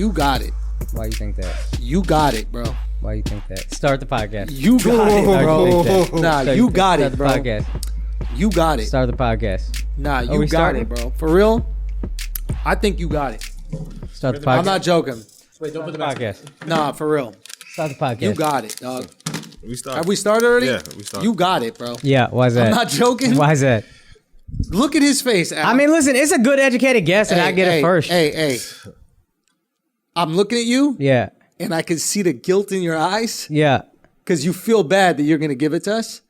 You got it. Why you think that? You got it, bro. Why you think that? Start the podcast. You got it, bro. Nah, you got it, bro. Start the podcast. You got it. Start the podcast. Nah, you got it, bro. For real? I think you got it. Start the podcast. I'm not joking. Wait, don't put the podcast. Nah, for real. Start the podcast. You got it, dog. We started. Have we started already? Yeah, we started. You got it, bro. Yeah, why is that? I'm not joking. Why is that? Look at his face, Al. I mean, listen, it's a good educated guess, and I get it first. Hey. I'm looking at you, Yeah, and I can see the guilt in your eyes yeah. because you feel bad that you're going to give it to us,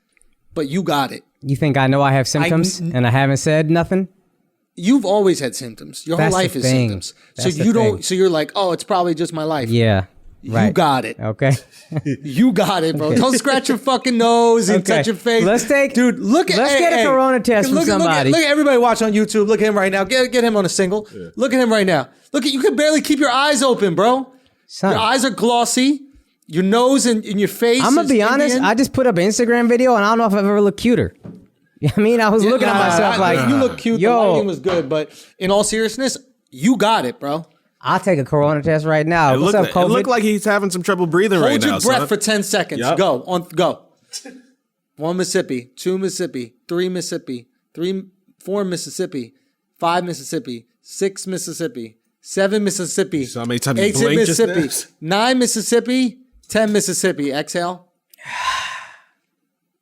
but you got it. You think I know I have symptoms, and I haven't said nothing? You've always had symptoms. Your That's whole life the is thing. symptoms. That's So the thing. So you're like, oh, it's probably just my life. Yeah, right. You got it. Okay. You got it, bro. Don't scratch your fucking nose and touch your face. Let's get a corona test from somebody. Look at everybody watch on YouTube. Look at him right now. Get him on a single. Yeah. Look at him right now. Look at you can barely keep your eyes open, bro. Son. Your eyes are glossy. Your nose and your face. I'm gonna be honest. I just put up an Instagram video, and I don't know if I've ever looked cuter. You know what I mean? I was looking at myself like, you look cute. Yo. The lighting was good, but in all seriousness, you got it, bro. I'll take a corona test right now. What's up, COVID? It looked like he's having some trouble breathing right now. Hold your breath for 10 seconds. Yep. Go. 1 Mississippi, 2 Mississippi, 3 Mississippi, 4 Mississippi, 5 Mississippi, 6 Mississippi, 7 Mississippi, So how many times 8 you blinked just Mississippi, 9 Mississippi, 10 Mississippi. Exhale.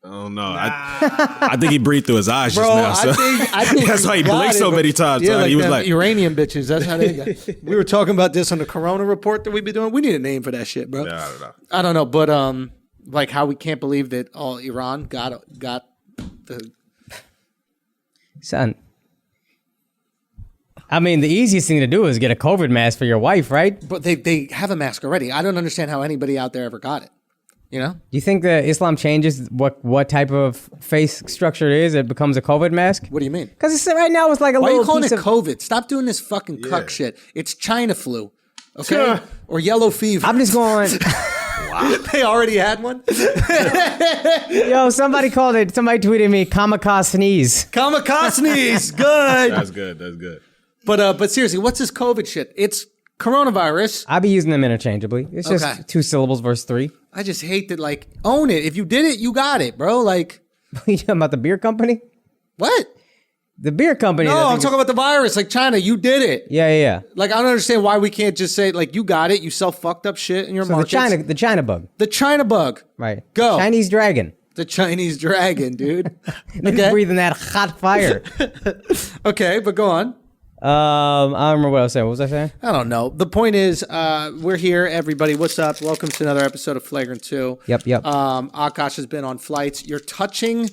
Oh no! I think he breathed through his eyes Bro, just now. So. I think That's why he got blinked it, so bro. many times. Yeah, like he was them like, Iranian bitches. That's how they got. We were talking about this on the Corona report that we be doing. We need a name for that shit, bro. Yeah, I don't know. I don't know, but like how we can't believe that Iran got the. Son. I mean, the easiest thing to do is get a COVID mask for your wife, right? But they have a mask already. I don't understand how anybody out there ever got it. You know? Do you think that Islam changes what type of face structure it is? It becomes a COVID mask? What do you mean? Because right now it's like a Why are little you calling piece it of... COVID? Stop doing this fucking cuck shit. It's China flu, okay? Or yellow fever. I'm just going... They already had one? Yo, somebody tweeted me kamikaze sneeze. Kamikaze sneeze. Good. That's good. That's good. But seriously, what's this COVID shit? It's coronavirus. I be using them interchangeably. It's just 2 syllables versus 3. I just hate that, like, own it. If you did it, you got it, bro. Like, You talking about the beer company? what? The beer company. No, I'm talking about the virus. Like, China, you did it. Yeah. Like, I don't understand why we can't just say, like, you got it. You sell fucked up shit in your So markets. the China bug. The China bug. Right. Go. Chinese dragon. The Chinese dragon, dude. Niggas breathing that hot fire. Okay, but go on. I don't remember what I was saying. What was I saying? I don't know. The point is, we're here, everybody. What's up? Welcome to another episode of Flagrant 2. Yep. Akaash has been on flights. You're touching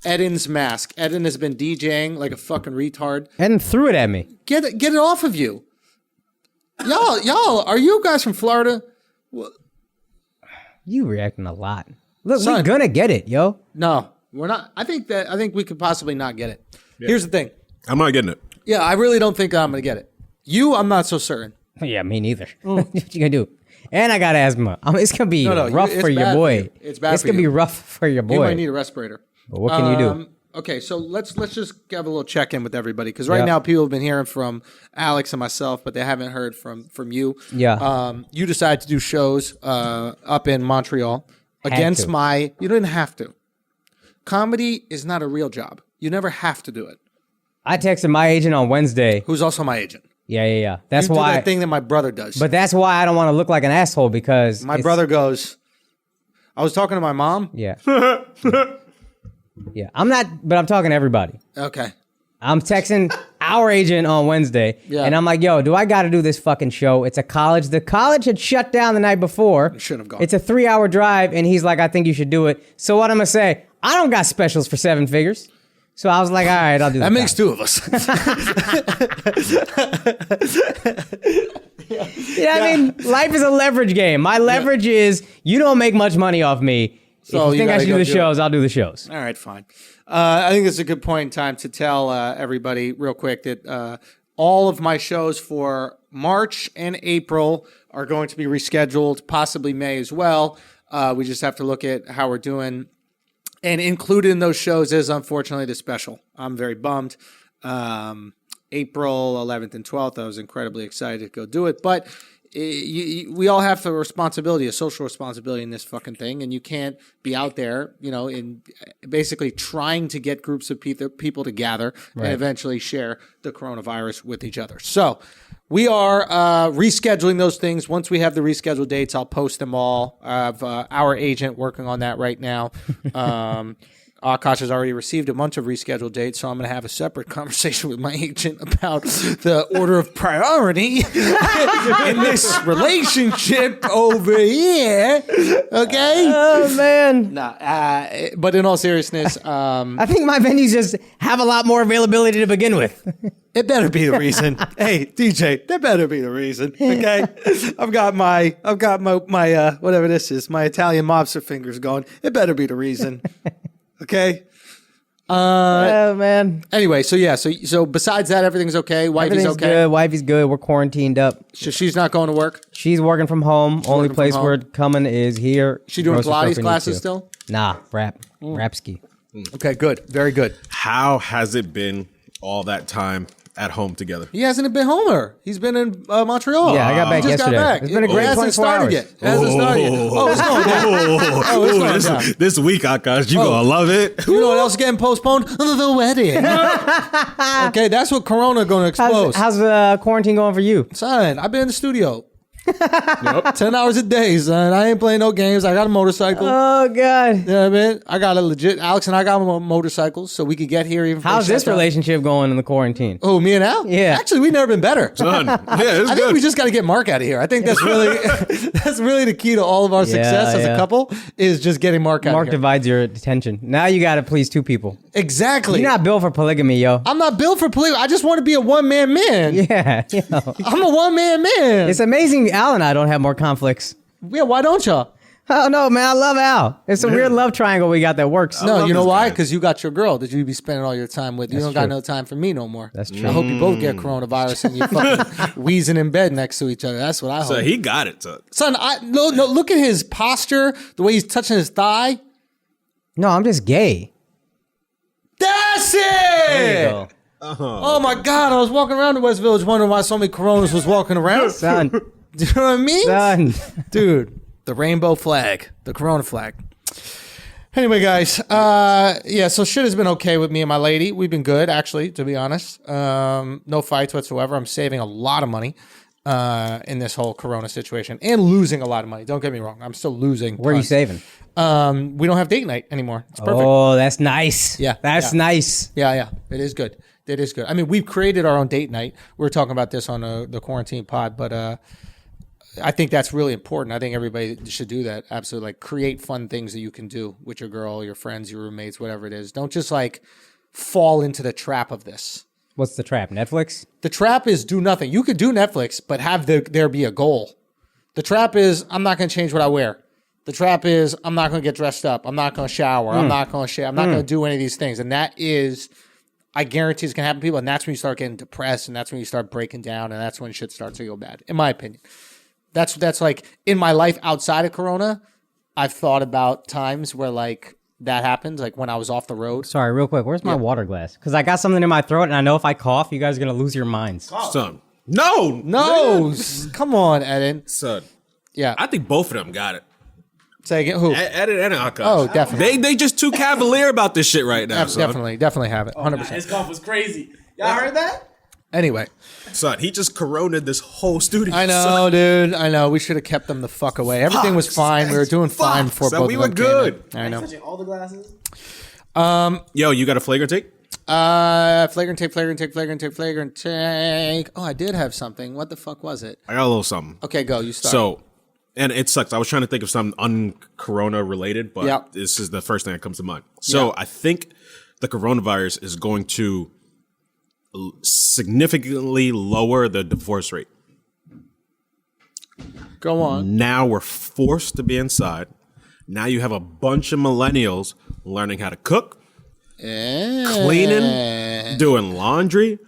Eden's mask. Eden has been DJing like a fucking retard. And threw it at me. Get it off of you. Y'all, are you guys from Florida? You reacting a lot. Look, Son. we're gonna get it, yo. No, we're not. I think we could possibly not get it. Yeah. Here's the thing. I'm not getting it. Yeah, I really don't think I'm going to get it. I'm not so certain. Yeah, me neither. What you gonna do? And I got asthma. It's gonna be rough it's for your bad for boy. you. It's bad It's for gonna you. be rough for your boy. You might need a respirator. But what can you do? Okay, so let's just have a little check-in with everybody because right Yep. now people have been hearing from Alexx and myself, but they haven't heard from you. Yeah. You decided to do shows up in Montreal against to. You didn't have to. Comedy is not a real job. You never have to do it. I texted my agent on Wednesday. Who's also my agent. Yeah. That's You do why. that thing that my brother does. But that's why I don't want to look like an asshole because My brother goes, I was talking to my mom. Yeah. Yeah. I'm not, but I'm talking to everybody. Okay. I'm texting our agent on Wednesday, and I'm like, yo, do I got to do this fucking show? It's a college. The college had shut down the night before. You shouldn't have gone. It's a 3-hour drive, and he's like, I think you should do it. So what I'm going to say, I don't got specials for 7 figures. So I was like, all right, I'll do that. That makes 2 of us. I mean? Life is a leverage game. My leverage is you don't make much money off me. So if you think I gotta should do go the do shows, I'll do the shows. All right, fine. I think it's a good point in time to tell everybody real quick that all of my shows for March and April are going to be rescheduled, possibly May as well. We just have to look at how we're doing. And included in those shows is, unfortunately, the special. I'm very bummed. April 11th and 12th, I was incredibly excited to go do it. But we all have a responsibility, a social responsibility in this fucking thing, and you can't be out there, in basically trying to get groups of people to gather and eventually share the coronavirus with each other. So we are rescheduling those things. Once we have the rescheduled dates, I'll post them all. I have our agent working on that right now. Akaash has already received a bunch of rescheduled dates, so I'm going to have a separate conversation with my agent about the order of priority in this relationship over here. Okay? Oh, man. But in all seriousness, I think my venues just have a lot more availability to begin with. it better be the reason. Hey, DJ, that better be the reason. Okay? I've got my whatever this is, my Italian mobster fingers going. It better be the reason. Okay. Oh man. Anyway, so besides that, everything's okay. Wifey's okay. Good. Wifey's good. We're quarantined up. So she's not going to work. She's working from home. Only place we're coming is here. She doing Pilates classes still? Nah, rap ski. Okay, good. Very good. How has it been all that time at home together? He hasn't been home or he's been in Montreal. Yeah, I got back yesterday. It's been a great 24 hours. It hasn't started yet. Oh, it's going down. It's going down. This week, Akaash, you gonna love it. You know what else is getting postponed? The wedding. Okay, that's what Corona going to expose. How's quarantine going for you? Son, I've been in the studio. 10 hours a day, son. I ain't playing no games. I got a motorcycle. Oh, God. You know what I mean? I got a legit, Alex and I got motorcycles so we could get here even. How's this relationship going in the quarantine? Oh, me and Al? Yeah. Actually, we've never been better. Son, yeah, it's I good. think we just got to get Mark out of here. I think that's really that's really the key to all of our success as a couple is just getting Mark out of here. Mark divides your attention. Now you got to please two people. Exactly. You're not built for polygamy, yo. I'm not built for polygamy. I just want to be a one-man man. Yeah. I'm a one-man man. It's amazing Al and I don't have more conflicts. Yeah, why don't y'all? Oh, no, man. I love Al. It's a weird love triangle we got that works. No, you know why? Because you got your girl that you be spending all your time with. You don't got no time for me no more. That's true. I hope you both get coronavirus and you fucking wheezing in bed next to each other. That's what I hope. So he got it, son. Son, no, look at his posture, the way he's touching his thigh. No, I'm just gay. That's it! There you go. Oh my God, I was walking around the West Village wondering why so many coronas was walking around. Son. Do you know what I mean? Son. Dude, the rainbow flag, the corona flag. Anyway, guys, so shit has been okay with me and my lady. We've been good, actually, to be honest. No fights whatsoever. I'm saving a lot of money in this whole corona situation and losing a lot of money. Don't get me wrong. I'm still losing. Where are you saving? We don't have date night anymore. It's perfect. Oh, that's nice. Yeah. That's nice. Yeah. It is good. It is good. I mean, we've created our own date night. We were talking about this on the quarantine pod, but I think that's really important. I think everybody should do that. Absolutely. Like create fun things that you can do with your girl, your friends, your roommates, whatever it is. Don't just like fall into the trap of this. What's the trap? Netflix? The trap is do nothing. You could do Netflix, but have there be a goal. The trap is I'm not going to change what I wear. The trap is I'm not going to get dressed up. I'm not going to shower. I'm not going to shave. I'm not going to do any of these things. And that is, I guarantee it's going to happen to people. And that's when you start getting depressed. And that's when you start breaking down. And that's when shit starts to go bad, in my opinion. That's like in my life outside of Corona, I've thought about times where like that happens, like when I was off the road. Sorry, real quick. Where's my water glass? Because I got something in my throat, and I know if I cough, you guys are going to lose your minds. Son. No. Come on, Eden. Son. Yeah. I think both of them got it. Say again, who? Edit and Akaash. Oh, definitely. They just too cavalier about this shit right now, son. Definitely have it. 100%. His cough was crazy. Y'all heard that? Anyway. Son, he just coronaed this whole studio. I know, son. dude. I know. We should have kept them the fuck away. Everything was fine. We were doing fine before son, both we of were them good. came in. I know. Touching all the glasses. Yo, you got a flagrant take? Flagrant take. Oh, I did have something. What the fuck was it? I got a little something. Okay, go. You start. So, and it sucks. I was trying to think of something un-corona related, but Yep. this is the first thing that comes to mind. So I think the coronavirus is going to significantly lower the divorce rate. Go on. Now we're forced to be inside. Now you have a bunch of millennials learning how to cook, cleaning, doing laundry,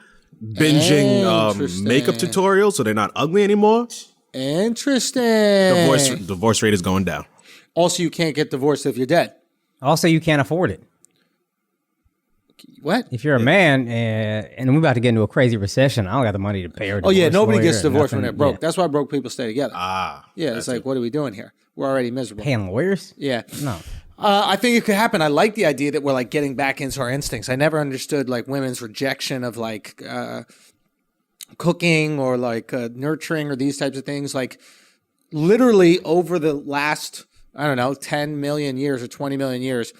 binging makeup tutorials so they're not ugly anymore. Interesting. Divorce rate is going down. Also, you can't get divorced if you're dead. Also, you can't afford it. What? If you're a man and we're about to get into a crazy recession, I don't got the money to pay her. Oh yeah, nobody gets lawyer, divorced when they're broke. Yeah. That's why broke people stay together. Yeah, it's like, it. what are we doing here? We're already miserable. Paying lawyers? Yeah. No. I think it could happen. I like the idea that we're like getting back into our instincts. I never understood like women's rejection of like cooking or like nurturing or these types of things. Like literally over the last, I don't know, 10 million years or 20 million years,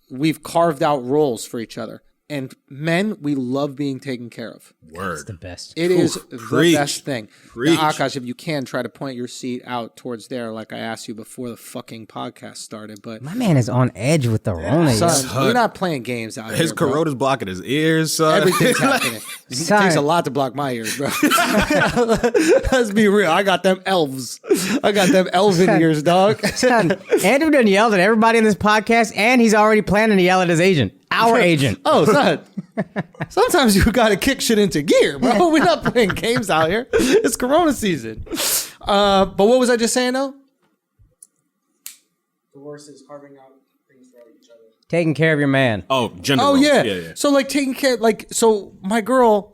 we've carved out roles for each other. And men, we love being taken care of. Word. It's the best. It is the best thing. Preach. Now, Akaash, if you can, try to point your seat out towards there like I asked you before the fucking podcast started. But My man is on edge with the Rona. son, we're not playing games out His here, bro. corona's blocking his ears, son. Everything's happening. It Son. takes a lot to block my ears, bro. Let's be real. I got them elves. I got them elven ears, dog. Son, Andrew done yelled at everybody in this podcast, and he's already planning to yell at his agent. Our agent. Oh, son. Sometimes you got to kick shit into gear, bro. We're not playing games out here. It's Corona season. But what was I just saying, though? Divorce is carving out things for each other. Taking care of your man. Oh, gender Oh roles. yeah. So like taking care, like so my girl,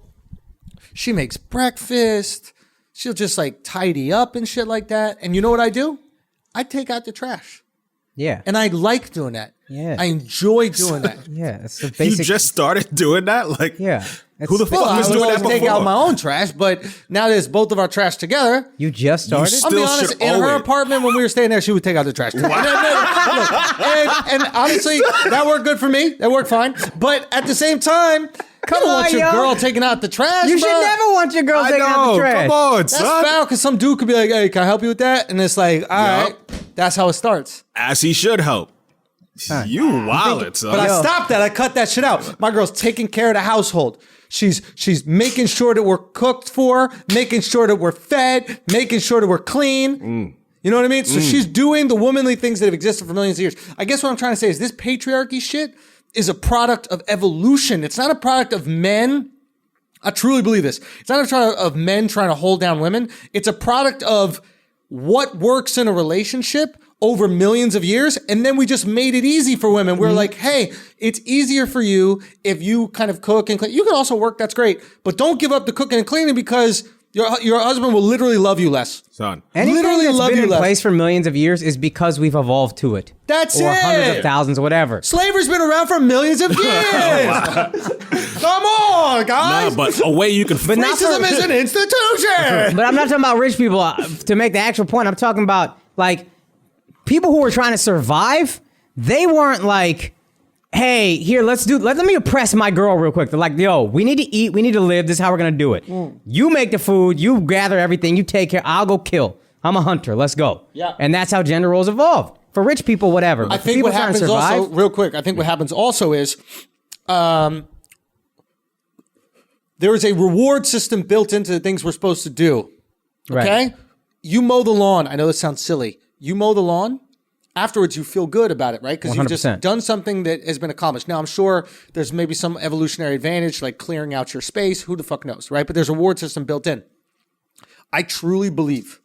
she makes breakfast. She'll just like tidy up and shit like that. And you know what I do? I take out the trash, Yeah. and I like doing that. Yeah. I enjoy doing that. Yeah. It's the You basic. just started doing that? Like, yeah. who the Well, fuck I was would doing always that take before? out my own trash, but now there's both of our trash together. You just started? You I'll be Still honest, should in owe her it. apartment when we were staying there, she would take out the trash. and honestly, that worked good for me. That worked fine. But at the same time, Come you don't want on, your yo. girl taking out the trash. You bro. should never want your girl I taking out know. the trash. Come on, That's son. foul because some dude could be like, hey, can I help you with that? And it's like, all right, that's how it starts. As he should help. You wildin', son. But I stopped that. I cut that shit out. My girl's taking care of the household. She's making sure that we're cooked for, making sure that we're fed, making sure that we're clean. You know what I mean? So she's doing the womanly things that have existed for millions of years. I guess what I'm trying to say is this patriarchy shit is a product of evolution. It's not a product of men. I truly believe this. It's not a product of men trying to hold down women. It's a product of what works in a relationship over millions of years, and then we just made it easy for women. We're like, hey, it's easier for you if you kind of cook and clean. You can also work, that's great, but don't give up the cooking and cleaning because your husband will literally love you less. Son. Anything Literally that's love been you in less. place for millions of years is because we've evolved to it. That's or it. hundreds of thousands, whatever. Slavery's been around for millions of years. Come on, guys. Nah, but a way you can... But not Racism is an institution. But I'm not talking about rich people. To make the actual point, I'm talking about like people who were trying to survive. They weren't like, hey, here, let me oppress my girl real quick. They're like, yo, we need to eat, we need to live. This is how we're gonna do it. You make the food, you gather everything, you take care. I'll go kill. I'm a hunter. Let's go. Yeah. And that's how gender roles evolved. For rich people, whatever. But I for think people what trying to happens survive, also, real quick, I think what happens also is there is a reward system built into the things we're supposed to do. Okay? Right. You mow the lawn. I know this sounds silly. You mow the lawn. Afterwards, you feel good about it, right? Because you've just 100%. done something that has been accomplished. Now, I'm sure there's maybe some evolutionary advantage, like clearing out your space. Who the fuck knows, right? But there's a reward system built in. I truly believe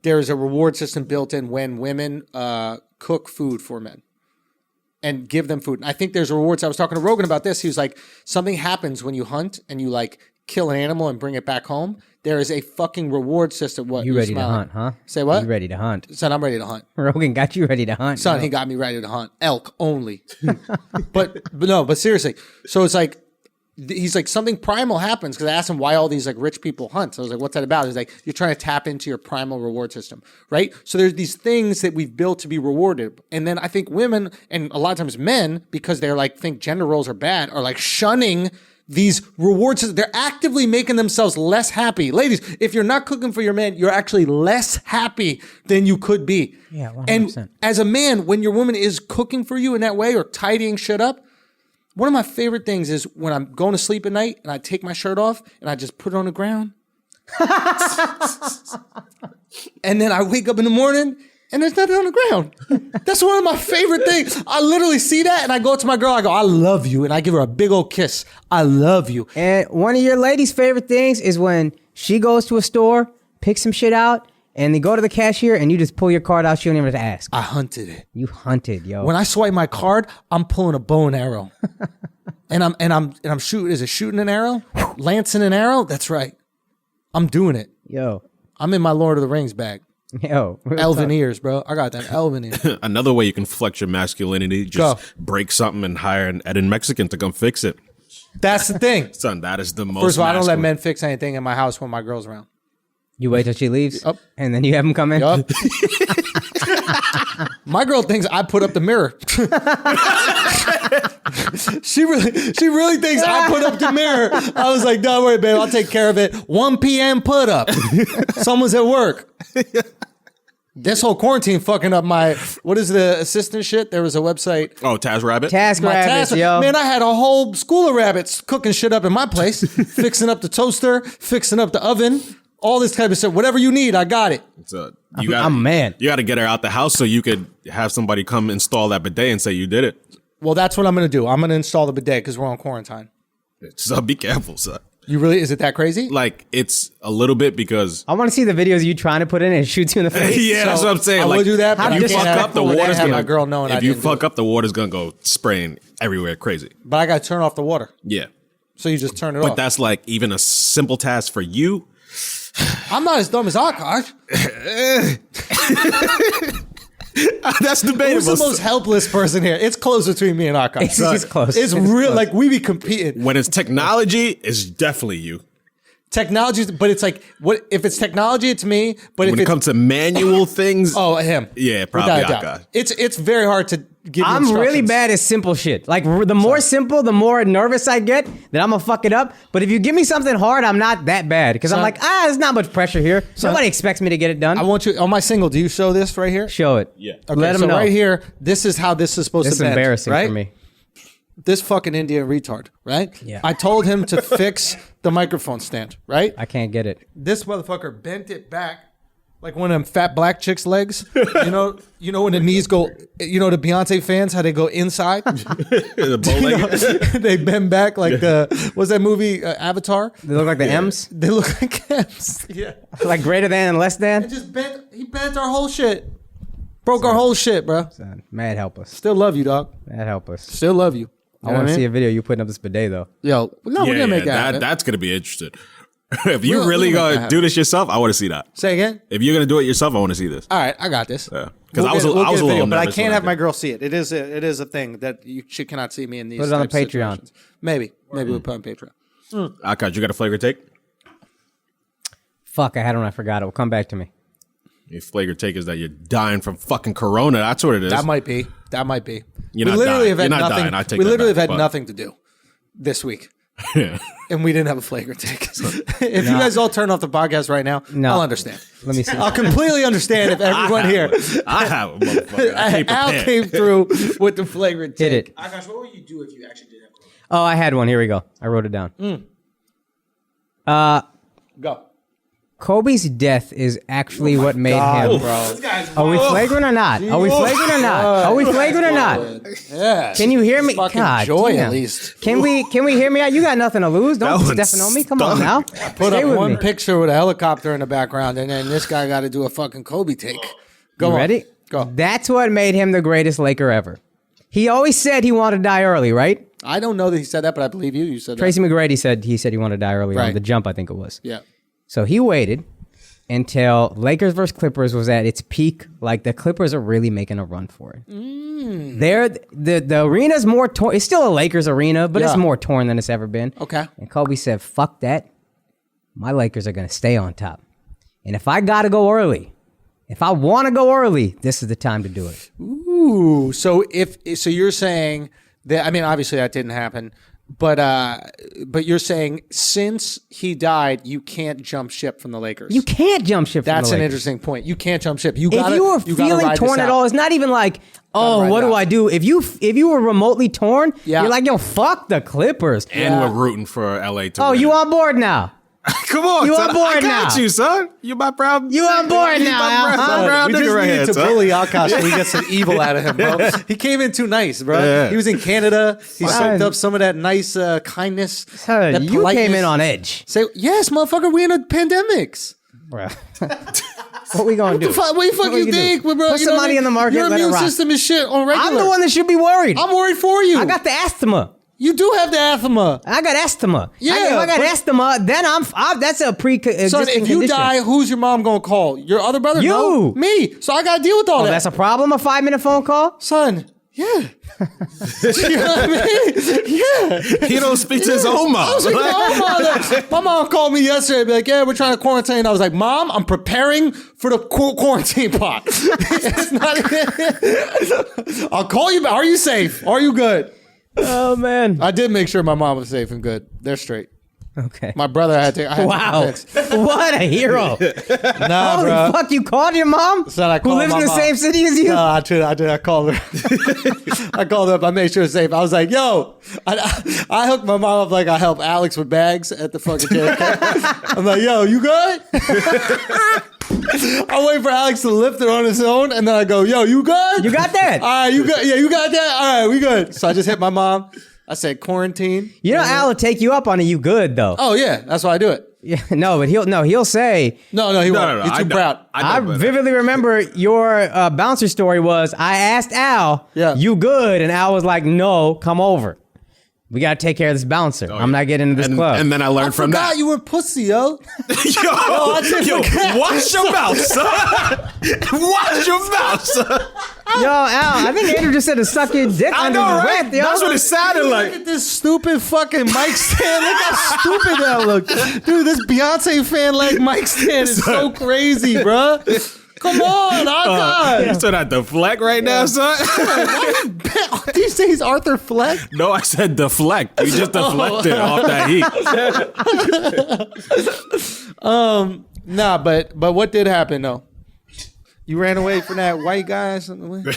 there is a reward system built in when women cook food for men and give them food. And I think there's rewards. I was talking to Rogan about this. He was like, something happens when you hunt and you like kill an animal and bring it back home. There is a fucking reward system. What? you You're ready smiling. to hunt, huh? Say what? You ready to hunt? Son, I'm ready to hunt. Rogan got you ready to hunt. Son, yo. he got me ready to hunt elk only. but seriously. So it's like, he's like, something primal happens because I asked him why all these like rich people hunt. So I was like, what's that about? He's like, you're trying to tap into your primal reward system, right? So there's these things that we've built to be rewarded. And then I think women and a lot of times men, because they're like, think gender roles are bad, are like shunning these rewards. They're actively making themselves less happy. Ladies, if you're not cooking for your man, you're actually less happy than you could be. Yeah, 100%. And as a man, when your woman is cooking for you in that way or tidying shit up, one of my favorite things is when I'm going to sleep at night and I take my shirt off and I just put it on the ground. And then I wake up in the morning and there's nothing on the ground. That's one of my favorite things. I literally see that and I go to my girl, I go, I love you. And I give her a big old kiss. I love you. And one of your ladies' favorite things is when she goes to a store, picks some shit out, and they go to the cashier and you just pull your card out. She don't even have to ask. I hunted it. You hunted, yo. When I swipe my card, I'm pulling a bow and arrow, and I'm shooting. Is it shooting an arrow? Lancing an arrow? That's right. I'm doing it. Yo. I'm in my Lord of the Rings bag. Yo. Elven ears, bro. I got that elven ear. Another way you can flex your masculinity, just break something and hire an Eden Mexican to come fix it. That's the thing. Son, that is the most First of all, I don't let masculine. men fix anything in my house when my girl's around. You wait till she leaves, Yup. and then you have them come in. Yup. My girl thinks I put up the mirror. She really thinks I put up the mirror. I was like, don't worry, babe, I'll take care of it. 1 p.m. put up. Someone's at work. This whole quarantine fucking up my, what is the assistant shit? There was a website. Oh, TaskRabbit? Task My rabbits, task- yo. Man, I had a whole school of rabbits cooking shit up in my place, fixing up the toaster, fixing up the oven, all this type of stuff. Whatever you need, I got it. So I'm a man. You got to get her out the house so you could have somebody come install that bidet and say you did it. Well, that's what I'm going to do. I'm going to install the bidet because we're on quarantine. So be careful, son. You really, is it that crazy? Like, it's a little bit because... I want to see the videos of you trying to put in and it shoots you in the face. Yeah, that's what I'm saying. I Like, will do that, but if I you can't fuck have- up, the I can't water's have gonna... my girl knowing I If you didn't do fuck it. up, the water's gonna go spraying everywhere crazy. But I got to turn off the water. Yeah. So you just turn it But off. that's like even a simple task for you. I'm not as dumb as Akaash. That's debatable. Who's the most helpless person here? It's close between me and Akaash. It's close. It's real. Like, we be competing. When it's technology, it's definitely you. Technology, but it's like, what if it's technology, it's me. But if When it comes to manual things, oh, him. Yeah, probably Without a doubt. Akaash. It's very hard to give you I'm really instructions. bad at simple shit. Like the more simple, the more nervous I get that I'm gonna fuck it up. But if you give me something hard, I'm not that bad because I'm Son. like, there's not much pressure here. Nobody expects me to get it done. I want you, on my single, do you show this right here? Show it. Yeah. Okay, Let them so know. right here, this is how this is supposed This is to bend, embarrassing right? for me. This fucking Indian retard, right? Yeah. I told him to fix the microphone stand, right? I can't get it. This motherfucker bent it back like one of them fat black chicks' legs. You know when the knees go. You know the Beyonce fans how they go inside. the bow-legged. They bend back like the what's that movie Avatar? They look like the M's, They look like M's. Yeah. like greater than and less than. Just bent. He bent our whole shit. Broke our whole shit, bro. Son, mad help us. Still love you, dog. Mad help us. Still love you. I want to see a video you putting up this bidet though. Yo, no, we're Yeah, gonna make that happen. that's gonna be interesting. If you We'll really make that gonna happen. do this yourself, I want to see that. Say again. If you're gonna do it yourself, I want to see this. All right, I got this. Yeah, because I was We'll a get little but I nervous can't when have did. my girl see it. It is a thing that she cannot see me in these. Put it on the types of Patreon. situations. Maybe we'll put it on Patreon. Akaash, you got a flagrant take? Fuck, I had one. I forgot it. Will come back to me. Your flagrant take is that you're dying from fucking corona. That's what it is. That might be. That might be. You're we not literally dying. have had You're not nothing. dying. I take we that literally back, have had but- nothing to do this week, Yeah. and we didn't have a flagrant take. If you guys all turn off the podcast right now, No. I'll understand. Let me see. I'll completely understand if everyone here. I have a motherfucker. I came Al prepared. came through with the flagrant take. Hit it. Akaash, what would you do if you actually did have corona? Oh, I had one. Here we go. I wrote it down. Go. Kobe's death is actually what made God, him. bro. This guy's Are we flagrant or not? Are we flagrant or not? Are we flagrant or not? Yeah. Can you hear me? Fucking God, joy damn. at least. Can we hear me out? You got nothing to lose. Don't That be one stepping on me. Come on stunk. now. Put Stay up with one me. picture with a helicopter in the background, and then this guy got to do a fucking Kobe take. Go You on. ready? Go. That's what made him the greatest Laker ever. He always said he wanted to die early, right? I don't know that he said that, but I believe you. You said Tracy McGrady said he wanted to die early on Right. the jump, I think it was. that. Yeah. So he waited until Lakers versus Clippers was at its peak. Like the Clippers are really making a run for it. They're the arena's more torn. It's still a Lakers arena, but it's Yeah. more torn than it's ever been. Okay. And Kobe said, "Fuck that. My Lakers are gonna stay on top. And if I gotta go early, if I want to go early, this is the time to do it." Ooh. So so you're saying that, I mean, obviously that didn't happen, but you're saying since he died, you can't jump ship from the Lakers. You can't jump ship. from That's the an Lakers. interesting point. You can't jump ship. You If gotta, you were gotta feeling ride torn this at out. all, it's not even like, oh, ride what it do out. I do? If you were remotely torn, Yeah. you're like, yo, fuck the Clippers. And we're rooting for LA to Oh, win. you on board now? Come on, You son. on board I got now. you, son. You my proud. You on board now, my huh? proud We nigga just right needed here, to son. bully Akaash so we get some evil out of him, bro. He came in too nice, bro. Yeah. He was in Canada. He Fine. soaked up some of that nice kindness. Huh, that you came politeness. in on edge. Say, yes, motherfucker, we in a pandemics. What we gonna do? What the fuck you think, bro? Put some money in the market. Your let it immune rock. system is shit on regular. I'm the one that should be worried. I'm worried for you. I got the asthma. You do have the asthma. I got asthma. Yeah, if I got but- asthma, then that's a pre-existing Son, if you condition. die, who's your mom gonna call? Your other brother? You. No, me. So I gotta deal with all Oh, that. that's a problem. A 5-minute phone call. Son, yeah. You know what I mean? Yeah. He don't speak to his own mom. I was like, my mom called me yesterday, be like, yeah, we're trying to quarantine. I was like, Mom, I'm preparing for the quarantine pot. It's not. I'll call you back. Are you safe? Are you good? Oh man. I did make sure my mom was safe and good. They're straight. Okay. My brother had to. Wow. What a hero. Nah, Holy bro. fuck, you called your mom? Son, I Who called lives my in the mom. same city as you? No, I did. I called her. I called her up. I made sure it's safe. I was like, yo, I hooked my mom up like I help Alex with bags at the fucking JFK. I'm like, yo, you good? I wait for Alex to lift it on his own, and then I go, yo, you good? You got that? All right, you good? Yeah, you got that? All right, we good. So I just hit my mom. I said, quarantine. You know, Al will take you up on it. You good though? Oh, yeah, that's why I do it. Yeah, no, but he'll say. No, he won't. He's too proud. I vividly remember your bouncer story was I asked Al, Yeah. you good? And Al was like, no, come over. We got to take care of this bouncer. I'm not getting into this club. And then I learned from Forgot that. you were pussy, yo. Yo, watch your mouth, son. Watch your mouth, son. Yo, Al, I think Andrew just said to suck your dick I under know, his right? breath, yo. That's what it sounded Look like. at this stupid fucking mic stand. Look how stupid that looks. Dude, this Beyonce fan leg mic stand is so crazy, bruh. Come on, Akaash. You still at the Fleck right now, son? Did you say he's Arthur Fleck? No, I said deflect. You just deflected off that heat. Nah, but what did happen though? You ran away from that white guy or something? You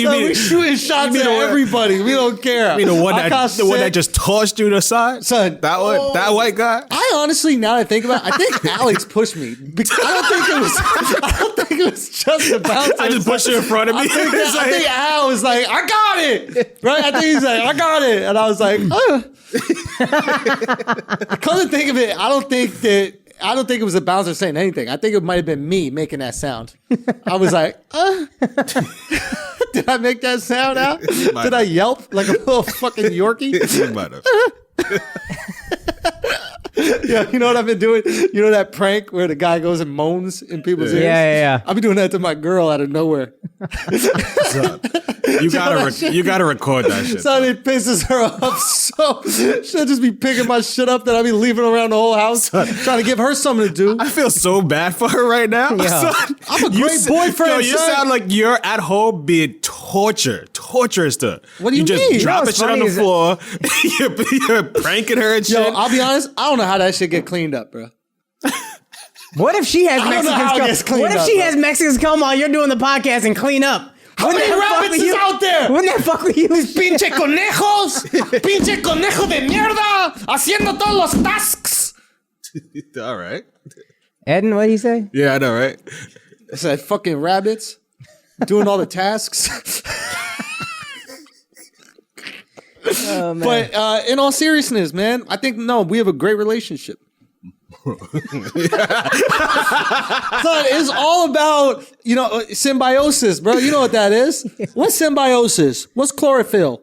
No, mean we shooting shots at the one- everybody. We don't care. the one Akaash that said- just tossed you to the side? Son, That one, that white guy? I honestly, now that I think about it, I think Alex pushed me. Because I don't think it was just the bouncer. I just pushed you in front of me. I think Al was like, I got it. Right? I think he's like, I got it. And I was like, Come to think of it, I don't think it was the bouncer saying anything. I think it might have been me making that sound. I was like, Did I make that sound out? Did I yelp like a little fucking Yorkie? You might have. Yeah, you know what I've been doing? You know that prank where the guy goes and moans in people's ears? Yeah. I've been doing that to my girl out of nowhere. You gotta record that shit. So it pisses her off so she'll just be picking my shit up that I be leaving around the whole house trying to give her something to do. I feel so bad for her right now. Yeah. Son, I'm a great boyfriend, Yo, you son. sound like you're at home being torturous to her. What do you just mean? dropping what's shit on funny the is- floor. You're pranking her and shit. Yo, I'll be honest, I don't know how that shit get cleaned up, bro. What if she has I don't know how it gets Mexicans come? cleaned What if up, she bro. has Mexicans come while you're doing the podcast and clean up? How many rabbits is out there? Wouldn't that fuck with you? Pinche conejos! Pinche conejo de mierda! Haciendo todos los tasks! All right. Eden, what did he say? Yeah, I know, right? I said, fucking rabbits doing all the tasks. Oh, man. But in all seriousness, man, I think, no, we have a great relationship. Son, it's all about, symbiosis, bro. You know what that is? What's symbiosis? What's chlorophyll?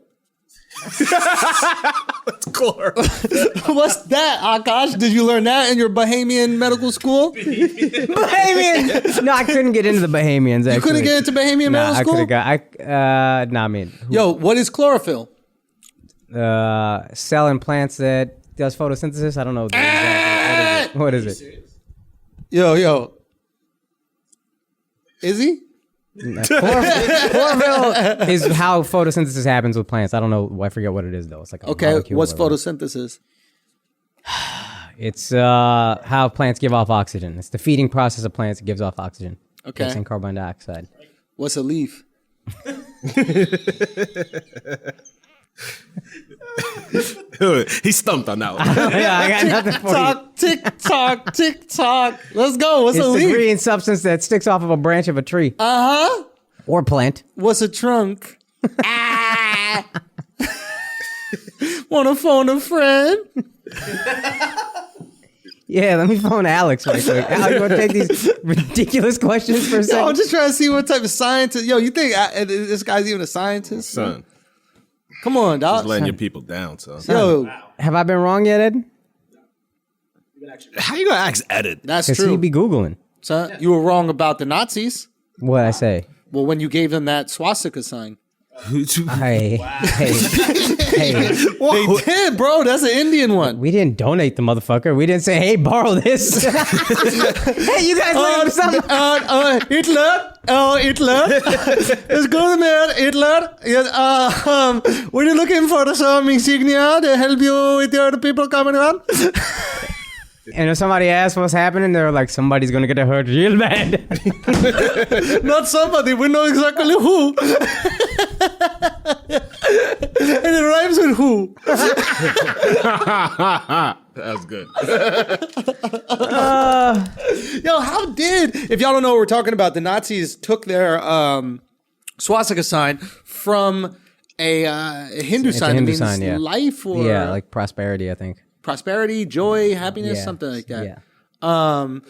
What's that, Akaash? Did you learn that in your Bahamian medical school? Bahamian. No, I couldn't get into the Bahamians. Actually. You couldn't get into Bahamian Nah, medical I school? could have got. Nah, I mean, Yo, what is chlorophyll? cell in plants that does photosynthesis. I don't know. Exactly. What is it? Yo. Is he? Chlorophyll is how photosynthesis happens with plants. I don't know. I forget what it is though. It's like a Okay, molecule what's or whatever. photosynthesis? It's how plants give off oxygen. It's the feeding process of plants. It gives off oxygen. Okay. Takes in carbon dioxide. What's a leaf? He stumped on that one. Yeah, I got nothing for you. Tick tock, tick tock. Let's go. What's It's a the leaf? green substance that sticks off of a branch of a tree Uh-huh. or plant. What's a trunk? Wanna phone a friend? Yeah, let me phone Alex right quick. Alex, you want to take these ridiculous questions for a second? No, I'm just trying to see what type of scientist. Yo, you think this guy's even a scientist? Son, Come on, dog. just letting your people down, son. Yo, Have I been wrong yet, Ed? How you gonna ask edit? that's Because true. he'd be Googling. Son, you were wrong about the Nazis. What'd I say? Well, when you gave them that swastika sign. Hey. They did, bro. That's an Indian one. We didn't donate the motherfucker. We didn't say, hey, borrow this. Hey, you guys looking for something? Hitler. Oh, Hitler. It's good, man. Hitler. Yes, were you looking for some insignia to help you with your people coming around? And if somebody asks what's happening, they're like, somebody's going to get hurt real bad. Not somebody. We know exactly who. And it rhymes with who. That was good. Yo, how did, if y'all don't know what we're talking about, the Nazis took their swastika sign from a Hindu sign. Hindu that means sign, yeah. life or Yeah, like prosperity, I think. prosperity, joy, happiness, Yeah. something like that. Yeah. I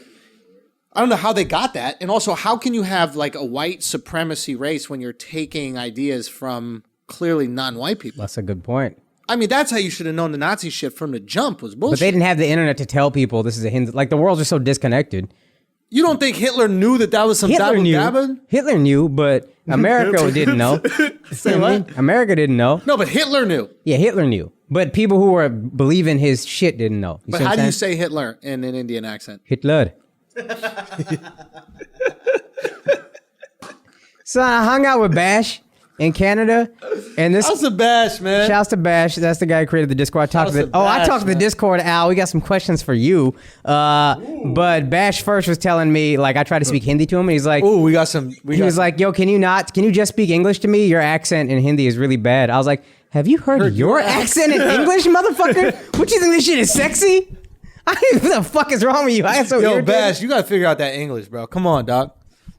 don't know how they got that. And also, how can you have like a white supremacy race when you're taking ideas from clearly non-white people? That's a good point. I mean, that's how you should have known the Nazi shit from the jump was bullshit. But they didn't have the internet to tell people this is a Hindu. Like, the worlds are so disconnected. You don't think Hitler knew that was some Hitler dabba knew. dabba? Hitler knew, but America didn't know. Say what? America didn't know. No, but Hitler knew. Yeah, Hitler knew. But people who were believing his shit didn't know. But how do you say Hitler in an Indian accent? Hitler. So I hung out with Bash in Canada, and this That's a bash, man. shouts to Bash. That's the guy who created the Discord. I talked Shouts to to I Bash, talked to the man. Discord. Al, we got some questions for you. But Bash first was telling me, like, I tried to speak Hindi to him, and he's like, Ooh, we got some. he was like, yo, can you just speak English to me? Your accent in Hindi is really bad. I was like, have you heard your accent in English, motherfucker? What, you think this shit is sexy? What the fuck is wrong with you? I am so Yo, irritated. Bash, you got to figure out that English, bro. Come on, dog.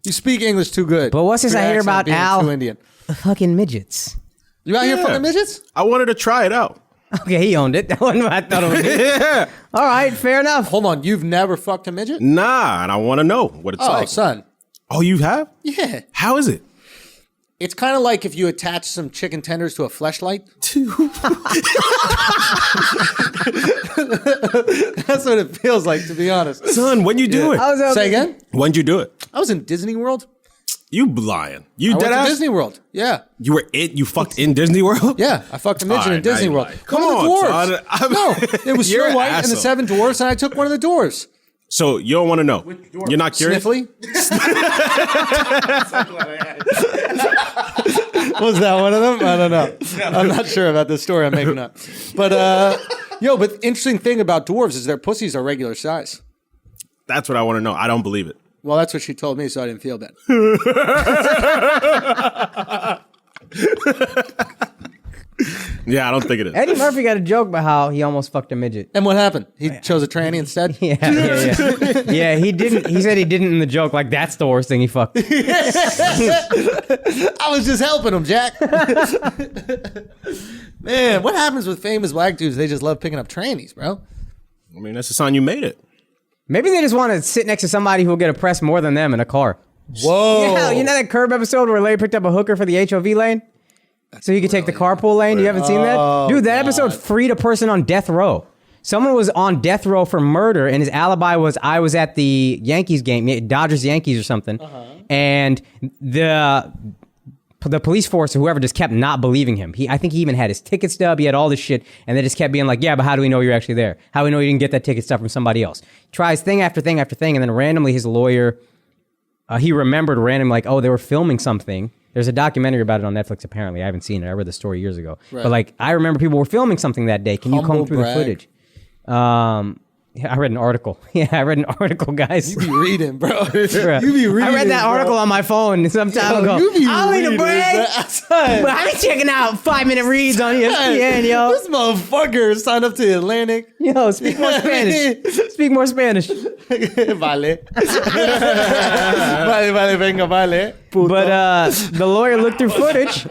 You speak English too good. But what's this for your I hear accent about being Al? Too Indian. Fucking midgets. You out here Yeah. fucking midgets? I wanted to try it out. Okay, he owned it. That wasn't what I thought it would be. Yeah. All right, fair enough. Hold on, you've never fucked a midget? Nah, and I want to know what it's Oh, like. son. Oh, you have? Yeah. How is it? It's kind of like if you attach some chicken tenders to a fleshlight. That's what it feels like, to be honest. Son, when you do it? I was Say again? When'd you do it? I was in Disney World. You lying. You I dead went to ass? Disney World. Yeah. You were it? You fucked in Disney World? Yeah, I fucked a midget All right, in Disney now you World. lying. Come Come on, on, dwarves. son. I'm- No, it was You're Snow an White and the asshole. Seven Dwarfs, and I took one of the dwarves. So you don't want to know? You're not curious? Sniffly? Was that one of them? I don't know. I'm not sure about this story I'm making up. But, but interesting thing about dwarves is their pussies are regular size. That's what I want to know. I don't believe it. Well, that's what she told me, so I didn't feel bad. Yeah, I don't think it is. Eddie Murphy got a joke about how he almost fucked a midget. And what happened? He chose a tranny instead? Yeah. Yeah, he didn't. He said he didn't in the joke. Like, that's the worst thing he fucked. I was just helping him, Jack. Man, what happens with famous black dudes? They just love picking up trannies, bro. I mean, that's a sign you made it. Maybe they just want to sit next to somebody who will get oppressed more than them in a car. Whoa. Yeah, you know that Curb episode where Larry picked up a hooker for the HOV lane? So he could take the carpool lane? You haven't seen that? Dude, that episode freed a person on death row. Someone was on death row for murder, and his alibi was, I was at the Yankees game, Dodgers-Yankees or something, and the police force or whoever just kept not believing him. I think he even had his ticket stub, he had all this shit, and they just kept being like, yeah, but how do we know you're actually there? How do we know you didn't get that ticket stub from somebody else? Tries thing after thing after thing, and then randomly his lawyer, he remembered randomly, like, oh, they were filming something. There's a documentary about it on Netflix, apparently. I haven't seen it. I read the story years ago. Right. But, like, I remember people were filming something that day. Can you Humble comb through brag. the footage? Yeah, I read an article. Yeah, I read an article, guys. You be reading, bro. Bruh. You be reading. I read that bro. article on my phone some time ago. You be I don't mean to reading, brag, bro. but I be checking out 5-minute reads on ESPN, yo. This motherfucker signed up to the Atlantic. Yo, speak more Spanish. Speak more Spanish. Vale. Vale, venga, vale. Puto. But the lawyer looked through footage,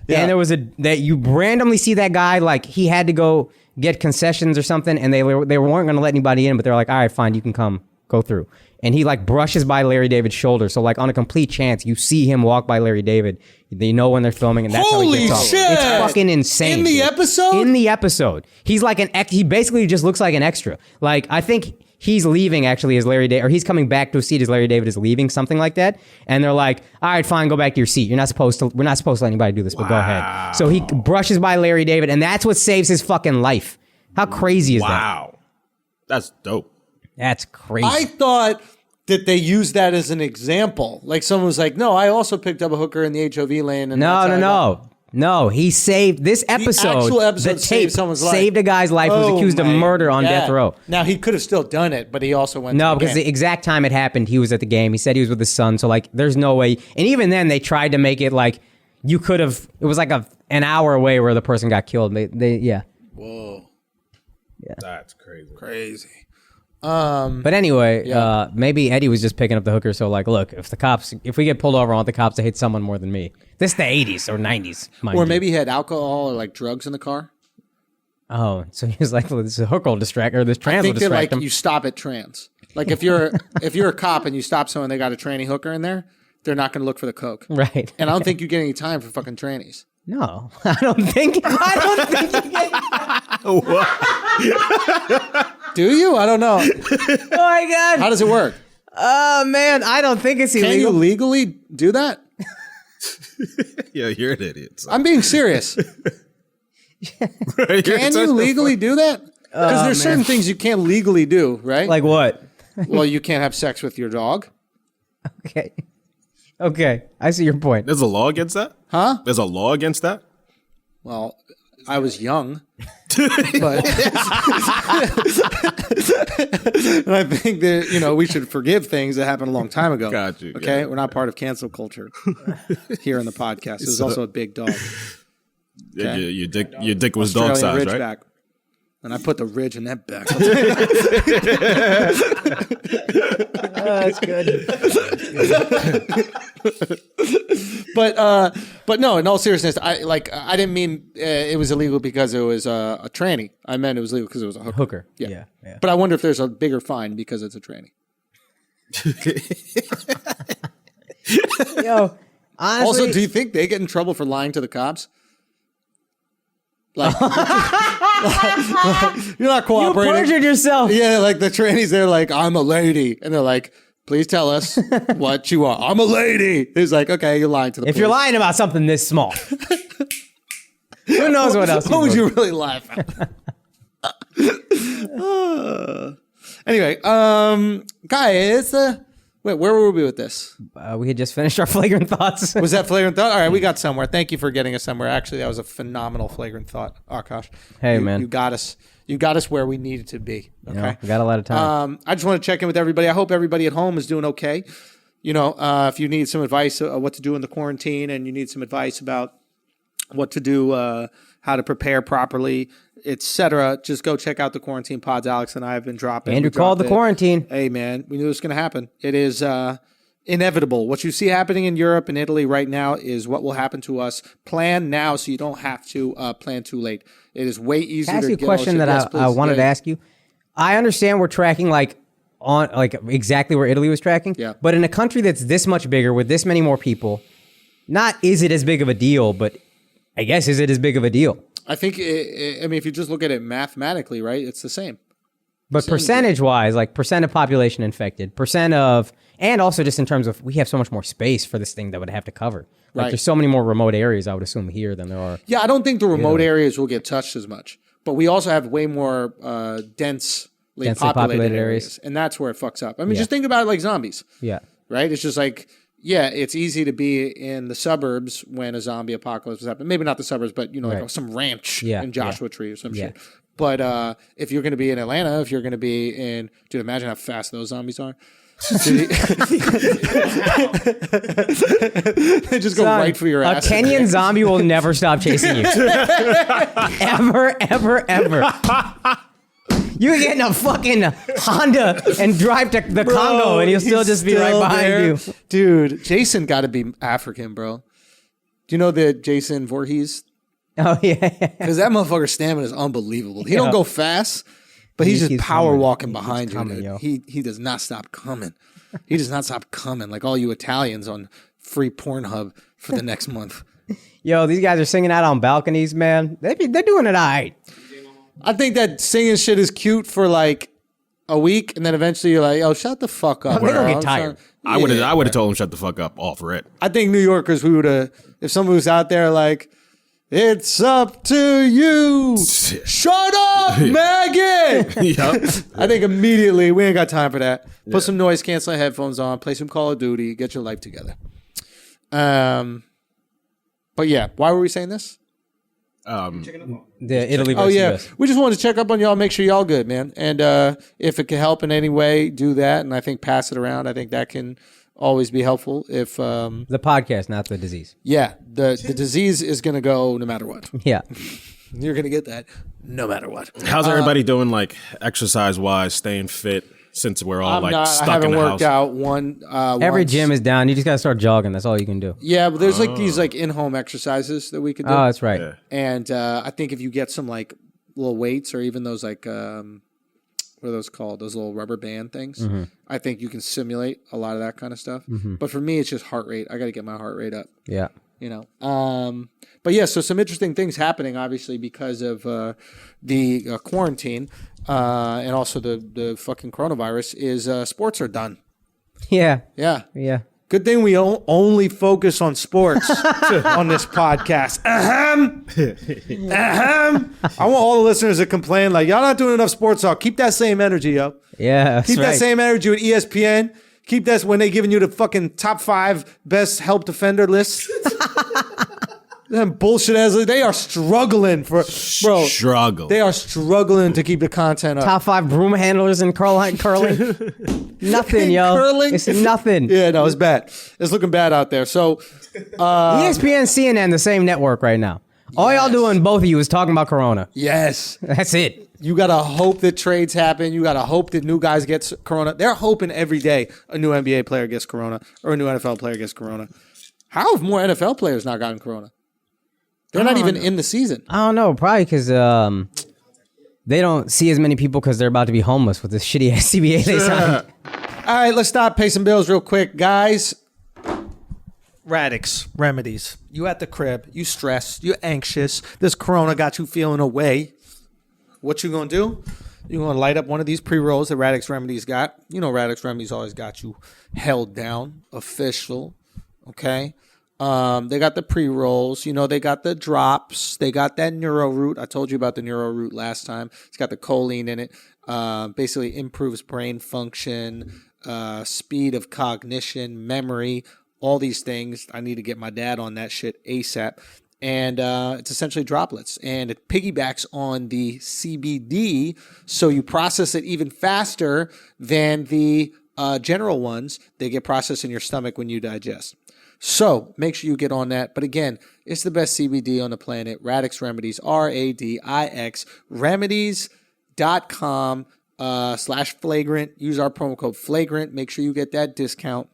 Yeah. and there was that you randomly see that guy, like, he had to go get concessions or something, and they weren't going to let anybody in, but they're like, all right, fine, you can go through. And he like brushes by Larry David's shoulder. So like on a complete chance, you see him walk by Larry David. They know when they're filming, and that's how he gets off. Shit. It's fucking insane. In the episode? In the episode. He's like he basically just looks like an extra. Like I think he's leaving actually as Larry David, or he's coming back to a seat as Larry David is leaving, something like that. And they're like, all right, fine, go back to your seat. We're not supposed to let anybody do this, but go ahead. So he brushes by Larry David, and that's what saves his fucking life. How crazy is that? Wow. That's dope. That's crazy. I thought that they used that as an example. Like someone was like, no, I also picked up a hooker in the HOV lane. And No, he saved this episode. Actual episode the tape saved someone's life. Saved a guy's life who was accused of murder on death row. Now he could have still done it, but he also went. No, to the because game. the exact time it happened, he was at the game. He said he was with his son, so like, there's no way. And even then, they tried to make it like you could have. It was like an hour away where the person got killed. Yeah. Whoa. Yeah. That's crazy. Crazy. But anyway, maybe Eddie was just picking up the hooker. So like, look, if we get pulled over, I want the cops to hit someone more than me. This is the 80s or 90s. Or maybe he had alcohol or like drugs in the car. Oh, so he was like, well, this hooker will distract, or this trans will distract I think him. you stop at trans. Like if you're a cop and you stop someone, they got a tranny hooker in there, they're not going to look for the coke. Right. And I don't think you get any time for fucking trannies. No, I don't think you get. Do you? I don't know. Oh my God. How does it work? Oh man, I don't think it's illegal. Can you legally do that? Yeah, you're an idiot. I'm being serious. Can you legally do that? Because there's certain things you can't legally do, right? Like what? Well, you can't have sex with your dog. Okay, I see your point. There's a law against that? Huh? There's a law against that? Well, I was young, but and I think that we should forgive things that happened a long time ago. Got you. Okay, Yeah. we're not part of cancel culture here in the podcast. It was also a big dog. Yeah, Okay. your dick was dog Australian size, right? Ridgeback. And I put the ridge in that back. That's good. But no, in all seriousness, I didn't mean it was illegal because it was a tranny. I meant it was legal because it was a hooker. Yeah. But I wonder if there's a bigger fine because it's a tranny. Yo, honestly, Also, do you think they get in trouble for lying to the cops? Like, you're not you cooperating. perjured yourself. Yeah, like the trannies, they're like, I'm a lady. And they're like, please tell us what you are. I'm a lady. He's like, okay, you're lying to the police. If you're lying about something this small, who knows what else? What would you really laugh at? Anyway, guys, wait, where were we with this? We had just finished our flagrant thoughts. Was that flagrant thought? All right, we got somewhere. Thank you for getting us somewhere. Actually, that was a phenomenal flagrant thought, Akaash. Hey, man. You got us. You got us where we needed to be. Okay. Yeah, we got a lot of time. I just want to check in with everybody. I hope everybody at home is doing okay. If you need some advice what to do in the quarantine, and you need some advice about what to do, how to prepare properly, etc., just go check out the quarantine pods Alex and I have been dropping. Andrew called the quarantine. Hey, man, we knew it was going to happen. It is inevitable. What you see happening in Europe and Italy right now is what will happen to us. Plan now so you don't have to plan too late. It is way easier Can I ask to you a get question that I wanted to ask you? I understand we're tracking on exactly where Italy was tracking. Yeah. But in a country that's this much bigger with this many more people, not is it as big of a deal, but I guess is it as big of a deal? I think, if you just look at it mathematically, right, it's the same. But percentage-wise, like percent of population infected, and also just in terms of we have so much more space for this thing that would have to cover. Like Right. there's so many more remote areas, I would assume, here than there are. Yeah, I don't think the remote areas will get touched as much. But we also have way more densely populated areas. And that's where it fucks up. I mean, just think about it like zombies. Yeah. Right? It's just like, yeah, it's easy to be in the suburbs when a zombie apocalypse is happening. Maybe not the suburbs, but, like some ranch in Joshua Tree or some shit. But if you're going to be in Atlanta, if you're going to be in... Dude, imagine how fast those zombies are. They just go right for your ass. A Kenyan zombie will never stop chasing you. Ever, ever, ever. You can get in a fucking Honda and drive to the Congo and he'll still just be right behind you. Dude, Jason got to be African, bro. Do you know the Jason Voorhees? Oh yeah. Because that motherfucker's stamina is unbelievable. He don't go fast, but he's just keeps power coming. walking He keeps behind you. coming, Dude. yo. He does not stop coming. He does not stop coming. Like all you Italians on free Pornhub for the next month. Yo, these guys are singing out on balconies, man. They're doing it all right. I think that singing shit is cute for like a week, and then eventually you're like, "Oh, shut the fuck up." They don't bro. get I'm tired. trying- I would have told him shut the fuck up all for it. I think New Yorkers, we would have, if someone was out there like, "It's up to you, shut up, Maggie." Yep. I think immediately we ain't got time for that. Put some noise canceling headphones on, play some Call of Duty, get your life together. But yeah, why were we saying this? The Italy Oh versus yeah, US. we just wanted to check up on y'all, make sure y'all good, man. And if it can help in any way, do that. And I think pass it around. I think that can always be helpful. If The podcast, not the disease. yeah, the disease is gonna go no matter what. Yeah. You're gonna get that no matter what. How's everybody doing, like exercise wise, staying fit? Since we're all I stuck haven't in the worked house. out one. Every once. gym is down. You just gotta start jogging. That's all you can do. Yeah, but there's like these like in-home exercises that we could do. Oh, that's right. Yeah. And I think if you get some like little weights or even those like what are those called? Those little rubber band things. Mm-hmm. I think you can simulate a lot of that kind of stuff. But for me, it's just heart rate. I got to get my heart rate up. Yeah. You know. But yeah, so some interesting things happening, obviously, because of the quarantine and also the fucking coronavirus. Is sports are done. Yeah. Yeah. Yeah. Good thing we only focus on sports on this podcast. Ahem. I want all the listeners to complain like, y'all not doing enough sports talk. Keep that same energy, yo. Yeah. That's Keep that right. same energy with ESPN. Keep that when they giving you the fucking top 5 best help defender list. Them bullshit as they are struggling for Struggle. They are struggling to keep the content up. Top 5 broom handlers in curling. Nothing, yo. Curling? It's nothing. Yeah, no, it's bad. It's looking bad out there. So ESPN, CNN, the same network right now. All y'all doing, both of you, is talking about Corona. yes. That's it. You got to hope that trades happen. You got to hope that new guys get Corona. They're hoping every day a new NBA player gets Corona or a new NFL player gets Corona. How have more NFL players not gotten Corona? They're not even in the season. I don't know. Probably because they don't see as many people because they're about to be homeless with this shitty ass CBA they signed. All right, let's stop. Pay some bills real quick. Guys, Radix remedies. You at the crib. You stressed. You anxious. This Corona got you feeling away. What you going to do? You're going to light up one of these pre-rolls that Radix Remedies got. You know Radix Remedies always got you held down. Official. Okay? They got the pre-rolls. You know, they got the drops. They got that Neuro Root. I told you about the Neuro Root last time. It's got the choline in it. Basically improves brain function, speed of cognition, memory, all these things. I need to get my dad on that shit ASAP. And it's essentially droplets. And it piggybacks on the CBD, so you process it even faster than the general ones. They get processed in your stomach when you digest. So make sure you get on that. But again, it's the best CBD on the planet. Radix Remedies, RADIX, remedies.com /flagrant. Use our promo code flagrant. Make sure you get that discount.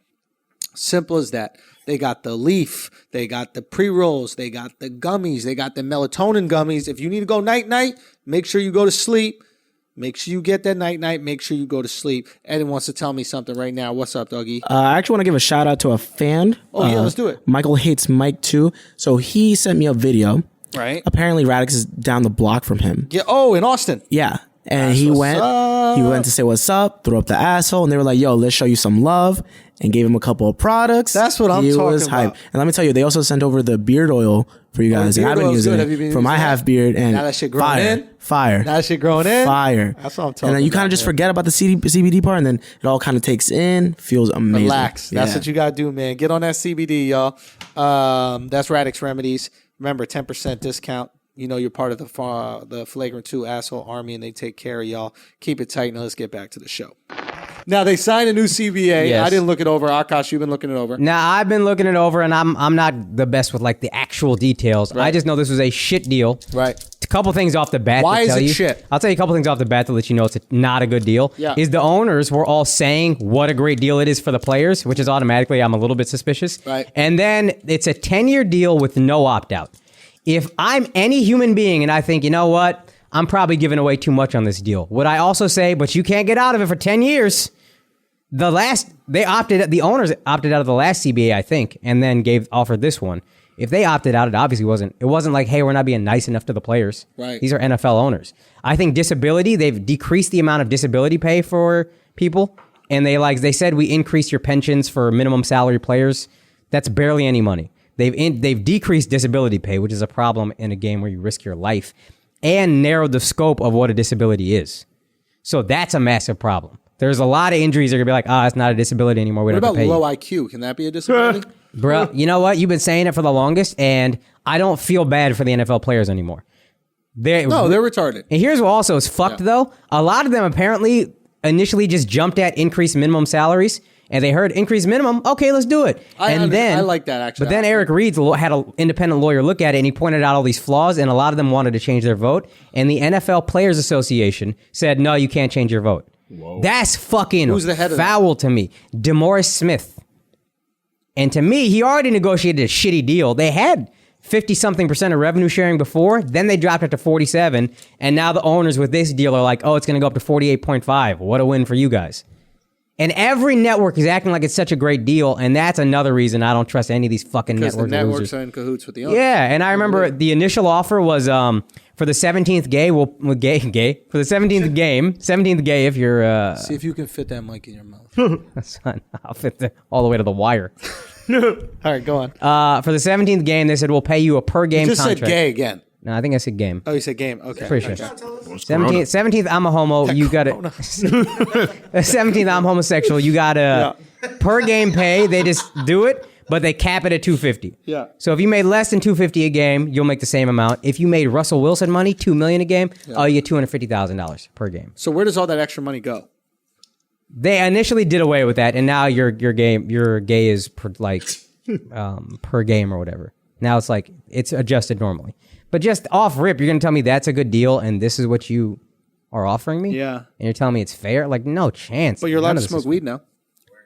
Simple as that. They got the leaf. They got the pre-rolls. They got the gummies. They got the melatonin gummies. If you need to go night-night, make sure you go to sleep. Make sure you get that night-night. Make sure you go to sleep. Ed wants to tell me something right now. What's up, doggy? I actually want to give a shout out to a fan. Oh, yeah, let's do it. Michael hates Mike too. So he sent me a video. Right. Apparently Radix is down the block from him. Yeah. Oh, in Austin. Yeah. And That's he what's went up. to say what's up, throw up the asshole, and they were like, yo, let's show you some love, and gave him a couple of products. That's what I'm He talking was hype. about. And let me tell you, they also sent over the beard oil for you guys. And beard I've been oil's using good. Have you it been for my using that? half beard, and Now that shit growing in? Fire. Now that shit growing in? Fire. That's what I'm talking And then you kind about, of just man. forget about the CBD part, and then it all kind of takes in, feels amazing. Relax. That's Yeah. what you got to do, man. Get on that CBD, y'all. That's Radix Remedies. Remember, 10% discount. You know you're part of the Flagrant 2 asshole army, and they take care of y'all. Keep it tight. Now let's get back to the show. Now, they signed a new CBA. Yes. I didn't look it over. Akaash, you've been looking it over. Now, I've been looking it over, and I'm not the best with like the actual details. I just know this was a shit deal. Right. A couple things off the bat. Why to is tell it you. shit? I'll tell you a couple things off the bat to let you know it's not a good deal. Yeah. Is the owners were all saying what a great deal it is for the players, which is automatically I'm a little bit suspicious. Right. And then it's a 10-year deal with no opt-out. if I'm any human being and I think, you know what, I'm probably giving away too much on this deal, would I also say, but you can't get out of it for 10 years? The owners opted out of the last CBA, I think, and then offered this one. If they opted out, it obviously wasn't like, hey, we're not being nice enough to the players. Right. These are NFL owners. I think disability, they've decreased the amount of disability pay for people. And they said we increased your pensions for minimum salary players. That's barely any money. They've decreased disability pay, which is a problem in a game where you risk your life, and narrowed the scope of what a disability is. So that's a massive problem. There's a lot of injuries that are going to be like, it's not a disability anymore. We What don't have about to pay low you. IQ? Can that be a disability? Bro, you know what? You've been saying it for the longest, and I don't feel bad for the NFL players anymore. They're retarded. And here's what also is fucked, though. A lot of them apparently initially just jumped at increased minimum salaries, and they heard increased minimum, okay, let's do it. I like that, actually. But then Eric Reed had an independent lawyer look at it, and he pointed out all these flaws, and a lot of them wanted to change their vote. And the NFL Players Association said, no, you can't change your vote. Whoa. That's fucking Who's the head of foul to me. DeMaurice Smith. And to me, he already negotiated a shitty deal. They had 50-something% of revenue sharing before, then they dropped it to 47, and now the owners with this deal are like, oh, it's going to go up to 48.5. What a win for you guys. And every network is acting like it's such a great deal, and that's another reason I don't trust any of these fucking networks. Because the networks are in cahoots with the owners. Yeah, and I remember the initial offer was for the 17th for the 17th gay if you're... See if you can fit that mic in your mouth. Son, I'll fit all the way to the wire. All right, go on. For the 17th game, they said we'll pay you a per game You just contract. said gay again. No, I think I said game. Oh, you said game. Okay. Pretty sure. 17th, I'm a homo. You got it. 17th, I'm homosexual. You got a per game pay. They just do it, but they cap it at $250. Yeah. So if you made less than $250 a game, you'll make the same amount. If you made Russell Wilson money, $2 million a game, you get $250,000 per game. So where does all that extra money go? They initially did away with that, and now your gay is per game or whatever. Now it's like it's adjusted normally. But just off rip, you're going to tell me that's a good deal and this is what you are offering me? Yeah. And you're telling me it's fair? Like, no chance. But you're allowed to smoke weed now.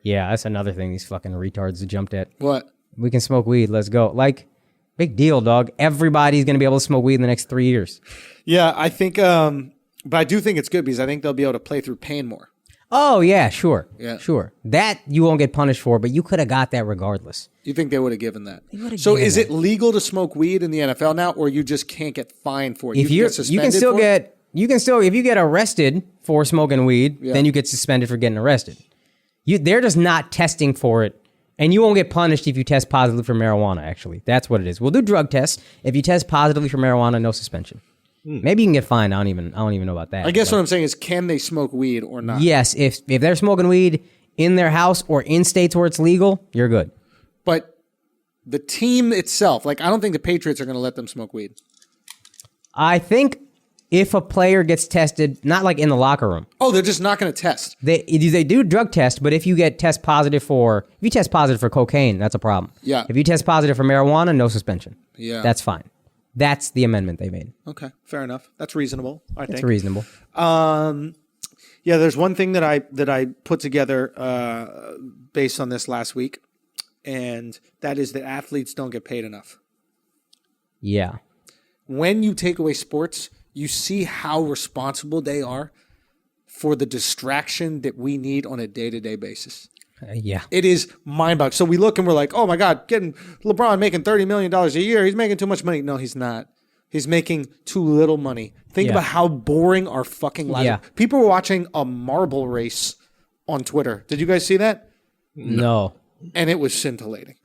Yeah, that's another thing these fucking retards jumped at. What? We can smoke weed. Let's go. Like, big deal, dog. Everybody's going to be able to smoke weed in the next 3 years. Yeah, I think, but I do think it's good because I think they'll be able to play through pain more. Oh, yeah, sure. Yeah. Sure. That you won't get punished for, but you could have got that regardless. You think they would have given that? So is it legal to smoke weed in the NFL now, or you just can't get fined for it? If you can still if you get arrested for smoking weed, then you get suspended for getting arrested. They're just not testing for it, and you won't get punished if you test positively for marijuana. Actually, that's what it is. We'll do drug tests. If you test positively for marijuana, no suspension. Maybe you can get fined. I don't even know about that. I guess what I'm saying is, can they smoke weed or not? Yes, if they're smoking weed in their house or in states where it's legal, you're good. But the team itself, like, I don't think the Patriots are going to let them smoke weed. I think if a player gets tested, not like in the locker room. Oh, they're just not going to test. They do drug test, but if you test positive for cocaine, that's a problem. Yeah. If you test positive for marijuana, no suspension. Yeah. That's fine. That's the amendment they made. Okay, fair enough. That's reasonable, I think. It's reasonable. Yeah, there's one thing that I put together based on this last week, and that is that athletes don't get paid enough. Yeah. When you take away sports, you see how responsible they are for the distraction that we need on a day-to-day basis. Yeah. It is mind-boggling. So we look and we're like, oh my God, getting LeBron making $30 million a year. He's making too much money. No, he's not. He's making too little money. Think about how boring our fucking lives are. People were watching a marble race on Twitter. Did you guys see that? No. And it was scintillating.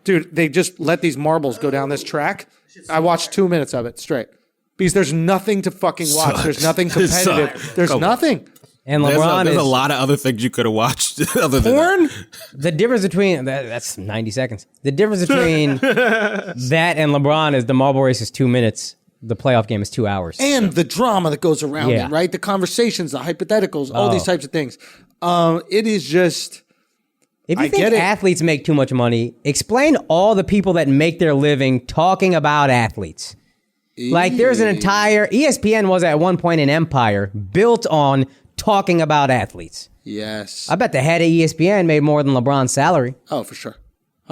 Dude, they just let these marbles go down this track. I watched 2 minutes of it straight. Because there's nothing to fucking watch. There's nothing competitive. There's nothing. And LeBron there's a lot of other things you could have watched other than Porn? The difference between that's 90 seconds. The difference between that and LeBron is the marble race is 2 minutes. The playoff game is 2 hours. And the drama that goes around it, right? The conversations, the hypotheticals, all these types of things. It is just... If you think athletes make too much money, explain all the people that make their living talking about athletes. Like there's an entire... ESPN was at one point an empire built on talking about athletes. Yes. I bet the head of ESPN made more than LeBron's salary. Oh, for sure.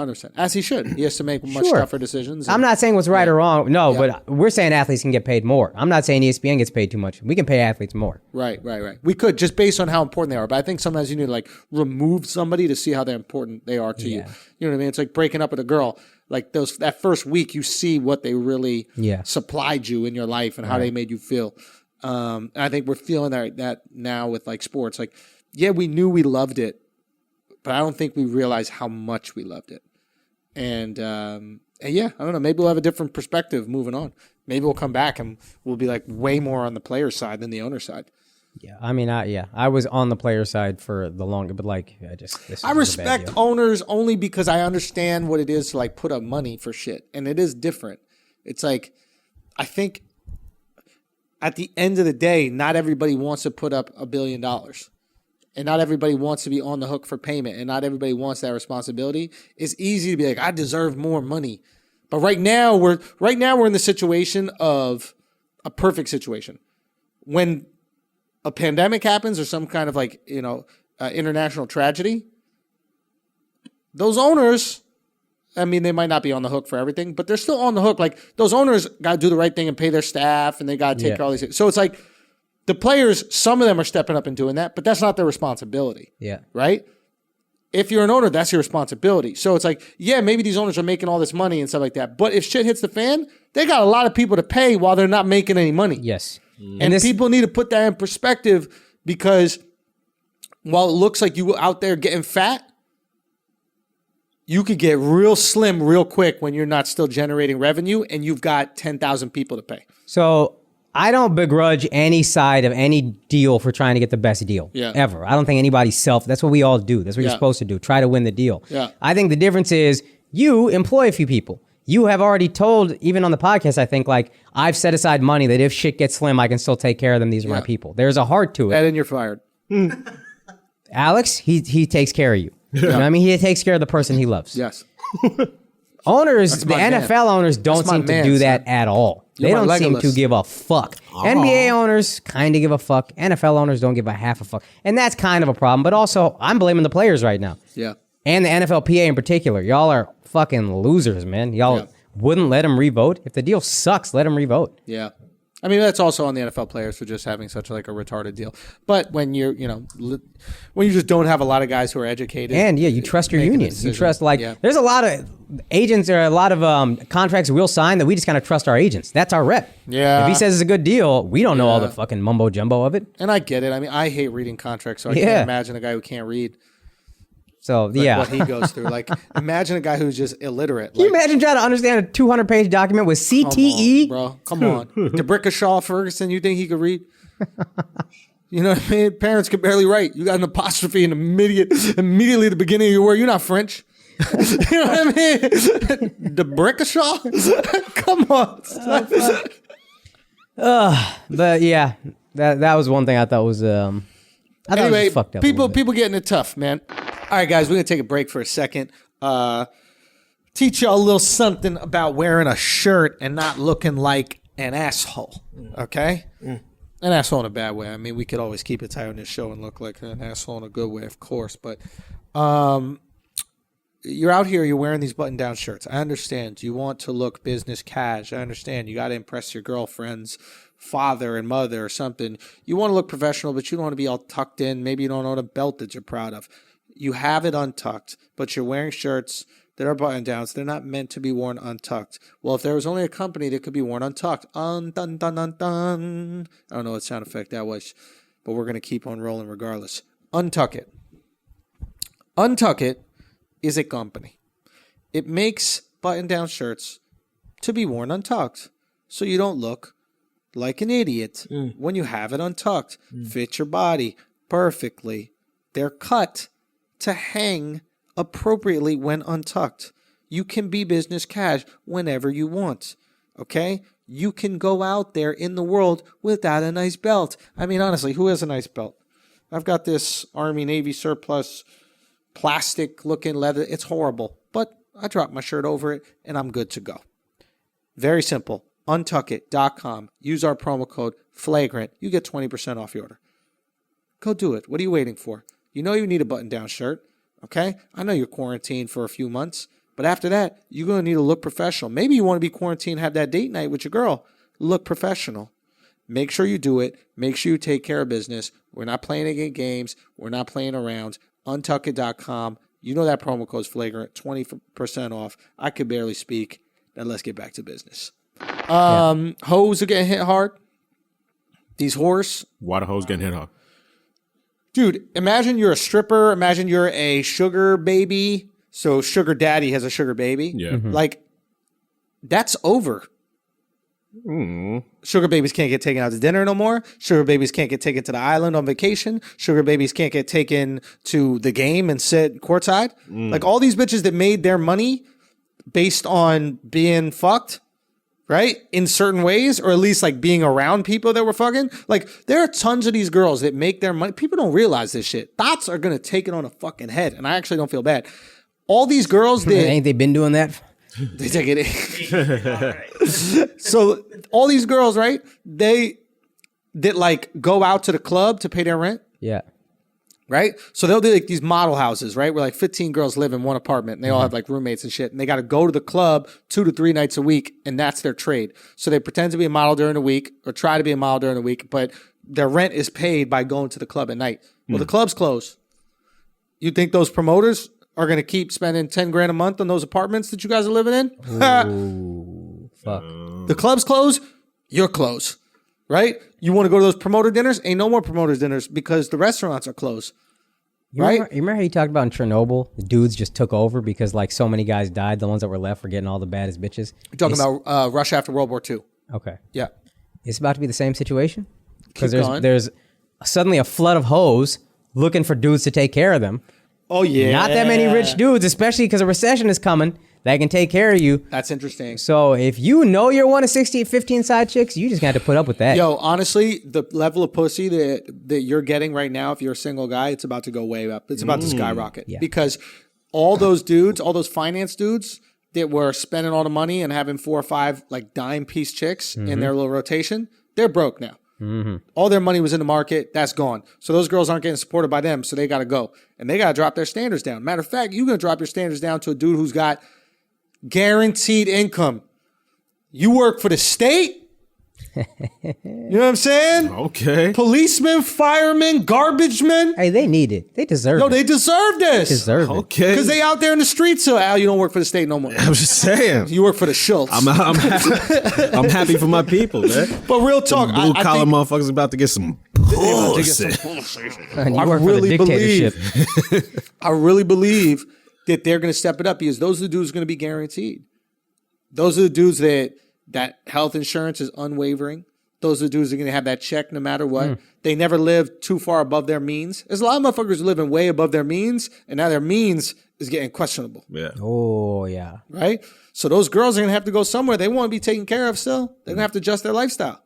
100%. As he should. He has to make much Sure. tougher decisions. I'm not saying what's right or wrong. No, Yeah. but we're saying athletes can get paid more. I'm not saying ESPN gets paid too much. We can pay athletes more. Right. We could, just based on how important they are. But I think sometimes you need to like remove somebody to see how important they are to you. You know what I mean? It's like breaking up with a girl. Like that first week, you see what they really supplied you in your life and how they made you feel. And I think we're feeling that now with like sports. Like, yeah, we knew we loved it, but I don't think we realized how much we loved it. And yeah, I don't know. Maybe we'll have a different perspective moving on. Maybe we'll come back and we'll be like way more on the player side than the owner side. Yeah, I mean, I was on the player side for the longer, but like, I respect owners only because I understand what it is to like put up money for shit, and it is different. It's like, I think at the end of the day, not everybody wants to put up $1 billion, and not everybody wants to be on the hook for payment, and not everybody wants that responsibility. It's easy to be like, I deserve more money, but right now we're in the situation of a perfect situation when a pandemic happens or some kind of like, international tragedy, those owners, I mean, they might not be on the hook for everything, but they're still on the hook. Like those owners got to do the right thing and pay their staff, and they got to take care of all these things. So it's like the players, some of them are stepping up and doing that, but that's not their responsibility. Yeah. Right? If you're an owner, that's your responsibility. So it's like, yeah, maybe these owners are making all this money and stuff like that, but if shit hits the fan, they got a lot of people to pay while they're not making any money. Yes. And people need to put that in perspective, because while it looks like you out there getting fat, you could get real slim real quick when you're not still generating revenue and you've got 10,000 people to pay. So I don't begrudge any side of any deal for trying to get the best deal ever. I don't think anybody's that's what we all do. That's what you're supposed to do. Try to win the deal. Yeah. I think the difference is you employ a few people. You have already told, even on the podcast, I think, like, I've set aside money that if shit gets slim, I can still take care of them. These are my people. There's a heart to it. And then you're fired. Alexx, he takes care of you. You know what I mean? He takes care of the person he loves. Yes. Owners, the NFL owners don't seem to do that at all. They don't seem to give a fuck. NBA owners kind of give a fuck. NFL owners don't give a half a fuck. And that's kind of a problem. But also, I'm blaming the players right now. Yeah. And the NFLPA in particular. Y'all are fucking losers, man. Y'all wouldn't let him revote. If the deal sucks, let him revote. Yeah. I mean, that's also on the NFL players for just having such like a retarded deal. But when you're, when you just don't have a lot of guys who are educated. And you trust your union. You trust there's a lot of agents or a lot of contracts we'll sign that we just kind of trust our agents. That's our rep. Yeah. If he says it's a good deal, we don't know all the fucking mumbo jumbo of it. And I get it. I mean, I hate reading contracts, so I can't imagine a guy who can't read. So, what he goes through. Like, imagine a guy who's just illiterate. Can you imagine trying to understand a 200-page document with CTE? Come on. DeBrickashaw Ferguson, you think he could read? You know what I mean? Parents could barely write. You got an apostrophe in immediately at the beginning of your word. You're not French. You know what I mean? DeBrickashaw? Come on. But yeah, that was one thing I thought was Anyway, was fucked up people getting it tough, man. All right, guys, we're going to take a break for a second. Teach y'all a little something about wearing a shirt and not looking like an asshole, okay? An asshole in a bad way. I mean, we could always keep it tight on this show and look like an asshole in a good way, of course. But you're out here, you're wearing these button-down shirts. I understand. You want to look business cash. I understand. You got to impress your girlfriend's father and mother or something. You want to look professional, but you don't want to be all tucked in. Maybe you don't own a belt that you're proud of. You have it untucked, but you're wearing shirts that are button-downs. They're not meant to be worn untucked. Well, if there was only a company that could be worn untucked, dun, dun, dun, dun. I don't know what sound effect that was, but we're going to keep on rolling regardless. Untuck It. Untuck It is a company. It makes button-down shirts to be worn untucked, so you don't look like an idiot when you have it untucked. Fit your body perfectly. They're cut to hang appropriately when untucked. You can be business cash whenever you want, okay? You can go out there in the world without a nice belt. I mean, honestly, who has a nice belt? I've got this Army Navy surplus plastic-looking leather. It's horrible, but I drop my shirt over it, and I'm good to go. Very simple. Untuckit.com. Use our promo code Flagrant. You get 20% off your order. Go do it. What are you waiting for? You know you need a button-down shirt, okay? I know you're quarantined for a few months, But after that, you're going to need to look professional. Maybe you want to be quarantined, have that date night with your girl. Look professional. Make sure you do it. Make sure you take care of business. We're not playing any games. We're not playing around. Untuckit.com. You know that promo code is Flagrant. 20% off. I could barely speak. Now let's get back to business. Hoes are getting hit hard. These whores. Why the hoes getting hit hard? Dude, imagine you're a stripper. Imagine you're a sugar baby. So sugar daddy has a sugar baby. Yeah. Like, that's over. Sugar babies can't get taken out to dinner no more. Sugar babies can't get taken to the island on vacation. Sugar babies can't get taken to the game and sit courtside. Like, all these bitches that made their money based on being fucked, right? In certain ways, or at least like being around people that were fucking. Like, there are tons of these girls that make their money. People don't realize this shit. Thoughts are going to take it on a fucking head. And I actually don't feel bad. All these girls that... Ain't they been doing that? They take it in. So all these girls, right? That like go out to the club to pay their rent. Yeah. Right? So they'll do like these model houses, right? Where like 15 girls live in one apartment and they all have like roommates and shit. And they got to go to the club 2 to 3 nights a week. And that's their trade. So they pretend to be a model during the week or try to be a model during the week, but their rent is paid by going to the club at night. Well, the club's closed. You think those promoters are going to keep spending 10 grand a month on those apartments that you guys are living in? Ooh, fuck. The club's closed. You're closed. Right? You want to go to those promoter dinners? Ain't no more promoter dinners because the restaurants are closed. You remember how you talked about in Chernobyl? The dudes just took over because like so many guys died. The ones that were left were getting all the baddest bitches. You're talking about Russia after World War II. Okay. Yeah. It's about to be the same situation? Because going. there's suddenly a flood of hoes looking for dudes to take care of them. Oh, yeah. Not that many rich dudes, especially because a recession is coming that can take care of you. That's interesting. So if you know you're one of 60, 15 side chicks, you just got to put up with that. Yo, honestly, the level of pussy that you're getting right now, if you're a single guy, it's about to go way up. It's about to skyrocket. Yeah. Because all those dudes, all those finance dudes that were spending all the money and having 4 or 5 like dime piece chicks in their little rotation, they're broke now. All their money was in the market. That's gone. So those girls aren't getting supported by them. So they got to go. And they got to drop their standards down. Matter of fact, you're going to drop your standards down to a dude who's got guaranteed income. You work for the state. You know what I'm saying? Okay. Policemen, firemen, garbage men. Hey, they need it. They deserve it. No, they deserve this. deserve it. Okay. Because they out there in the streets. So, Al, you don't work for the state no more. I was just saying. You work for the Schulz. I'm happy for my people, man. But real talk, Blue I collar think motherfuckers about to get some pussy. And you I work really for the dictatorship. I really believe that they're going to step it up because those are the dudes going to be guaranteed. Those are the dudes that health insurance is unwavering. Those are the dudes that are going to have that check no matter what. They never lived too far above their means. There's a lot of motherfuckers living way above their means, and now their means is getting questionable. Yeah. Oh, yeah. Right? So those girls are going to have to go somewhere. They want to be taken care of still. They're going to have to adjust their lifestyle.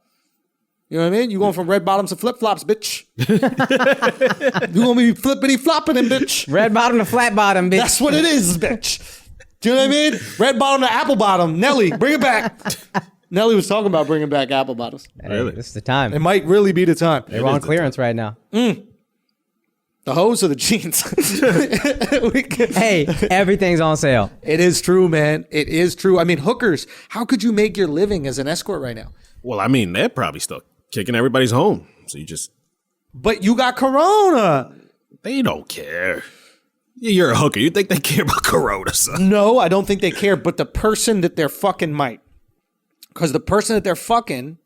You know what I mean? You going from red bottoms to flip flops, bitch. You going to be flippity flopping them, bitch. Red bottom to flat bottom, bitch. That's what it is, bitch. Do you know what I mean? Red bottom to apple bottom. Nelly, bring it back. Nelly was talking about bringing back apple bottoms. Hey, Really? this is the time. It might really be the time. They're on clearance right now. The hose or the jeans? Hey, everything's on sale. It is true, man. It is true. I mean, hookers, how could you make your living as an escort right now? Well, I mean, they're probably still kicking everybody's home. So you just, But you got corona. they don't care. You're a hooker. You think they care about corona, son? No, I don't think they care, but the person that they're fucking might. Because the person that they're fucking,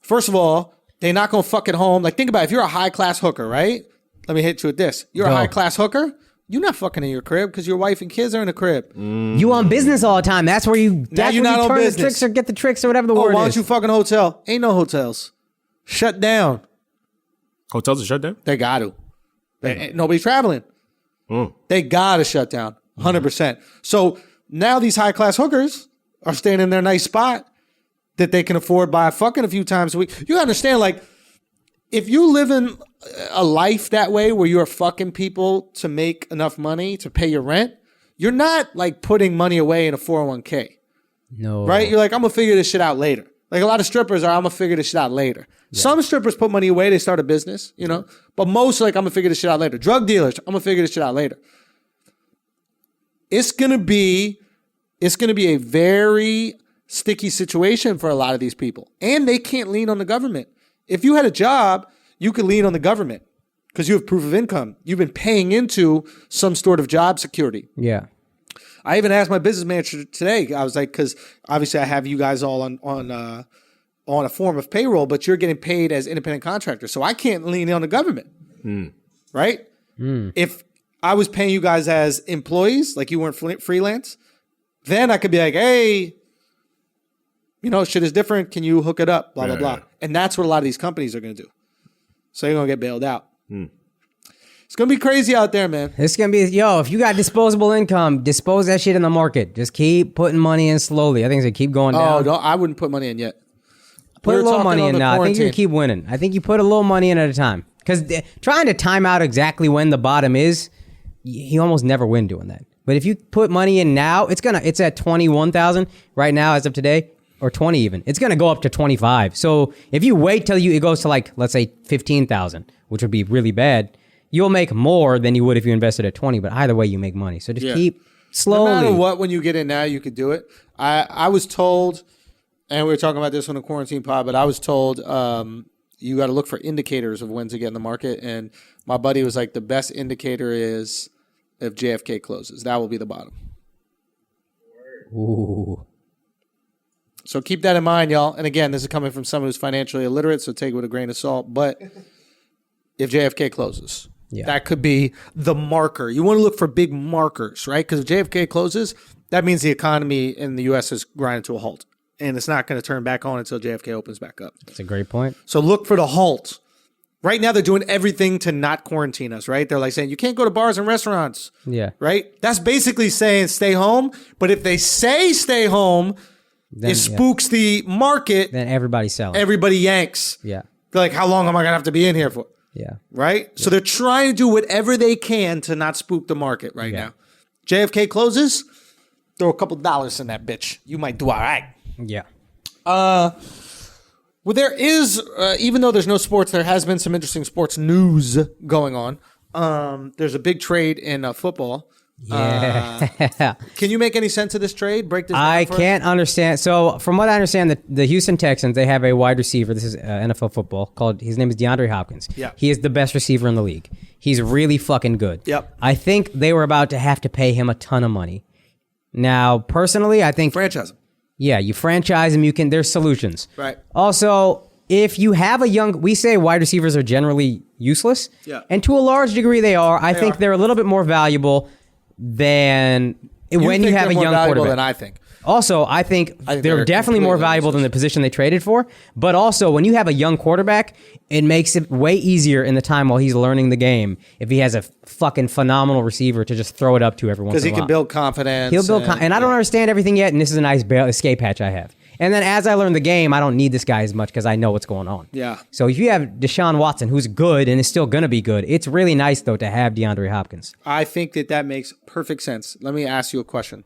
first of all, they're not going to fuck at home. Like, think about it. If you're a high-class hooker, right? Let me hit you with this. You're a high-class hooker, you're not fucking in your crib because your wife and kids are in the crib. You on business all the time. That's where you, that's you're where not you on turn the business. tricks or get the tricks or whatever the Oh, word why is. don't you fucking hotel? Ain't no hotels. Shut down. Hotels are shut down? They got to. Nobody's traveling. They got to shut down. 100%. So now these high-class hookers are staying in their nice spot that they can afford by fucking a few times a week. You understand, like, if you live in a life that way where you're fucking people to make enough money to pay your rent, you're not, like, putting money away in a 401k. No. Right? You're like, I'm going to figure this shit out later. Like, a lot of strippers are, I'm going to figure this shit out later. Yeah. Some strippers put money away. They start a business, you know? But most, like, I'm going to figure this shit out later. Drug dealers, I'm going to figure this shit out later. It's going to be it's going to be a very sticky situation for a lot of these people. And they can't lean on the government. If you had a job, you could lean on the government because you have proof of income. You've been paying into some sort of job security. Yeah. I even asked my business manager today. I was like, because obviously I have you guys all on a form of payroll, but you're getting paid as independent contractors. So I can't lean on the government, right? If I was paying you guys as employees, like you weren't freelance, then I could be like, hey, shit is different. Can you hook it up? Blah, blah, blah. And that's what a lot of these companies are going to do. So you're going to get bailed out. It's going to be crazy out there, man. It's going to be, if you got disposable income, dispose that shit in the market. Just keep putting money in slowly. I think it's going to keep going down. No, I wouldn't put money in yet. Put a little money in now. I think you can keep winning. I think you put a little money in at a time. Because trying to time out exactly when the bottom is, you almost never win doing that. But if you put money in now, it's at 21,000 right now as of today, or 20 even. It's gonna go up to 25. So if you wait till it goes to let's say 15,000, which would be really bad, you'll make more than you would if you invested at 20. But either way, you make money. So just keep slowly. No matter what, when you get in now, you could do it. I was told, and we were talking about this on the quarantine pod, but I was told you got to look for indicators of when to get in the market. And my buddy was like, the best indicator is if JFK closes. That will be the bottom. Ooh. So keep that in mind, y'all. And again, this is coming from someone who's financially illiterate, so take it with a grain of salt. But if JFK closes, that could be the marker. You want to look for big markers, right? Because if JFK closes, that means the economy in the U.S. is grinding to a halt. And it's not going to turn back on until JFK opens back up. That's a great point. So look for the halt. Right now, they're doing everything to not quarantine us, right? They're like saying, you can't go to bars and restaurants. Yeah. Right? That's basically saying stay home. But if they say stay home, it spooks the market. Then everybody's selling. Everybody yanks. Yeah. They're like, how long am I going to have to be in here for? Yeah. Right? Yeah. So they're trying to do whatever they can to not spook the market right now. JFK closes, throw a couple dollars in that bitch. You might do all right. Yeah. Well, there is, even though there's no sports, there has been some interesting sports news going on. There's a big trade in football. Yeah. Can you make any sense of this trade? Break this down I for can't understand. So from what I understand, the Houston Texans, they have a wide receiver. This is NFL football his name is DeAndre Hopkins. Yeah. He is the best receiver in the league. He's really fucking good. Yep. I think they were about to have to pay him a ton of money. Now, personally, I think franchise him. Yeah, you franchise him, there's solutions. Right. Also, if you have we say wide receivers are generally useless. Yeah. And to a large degree they are. I think they're a little bit more valuable than when you have a young quarterback. Than I think. Also, I think they're definitely more valuable than the position they traded for. But also, when you have a young quarterback, it makes it way easier in the time while he's learning the game if he has a fucking phenomenal receiver to just throw it up to every once in a while. Because he can build confidence. He'll build and I don't understand everything yet, and this is a nice escape hatch I have. And then as I learn the game, I don't need this guy as much because I know what's going on. Yeah. So if you have Deshaun Watson, who's good and is still going to be good, it's really nice, though, to have DeAndre Hopkins. I think that makes perfect sense. Let me ask you a question.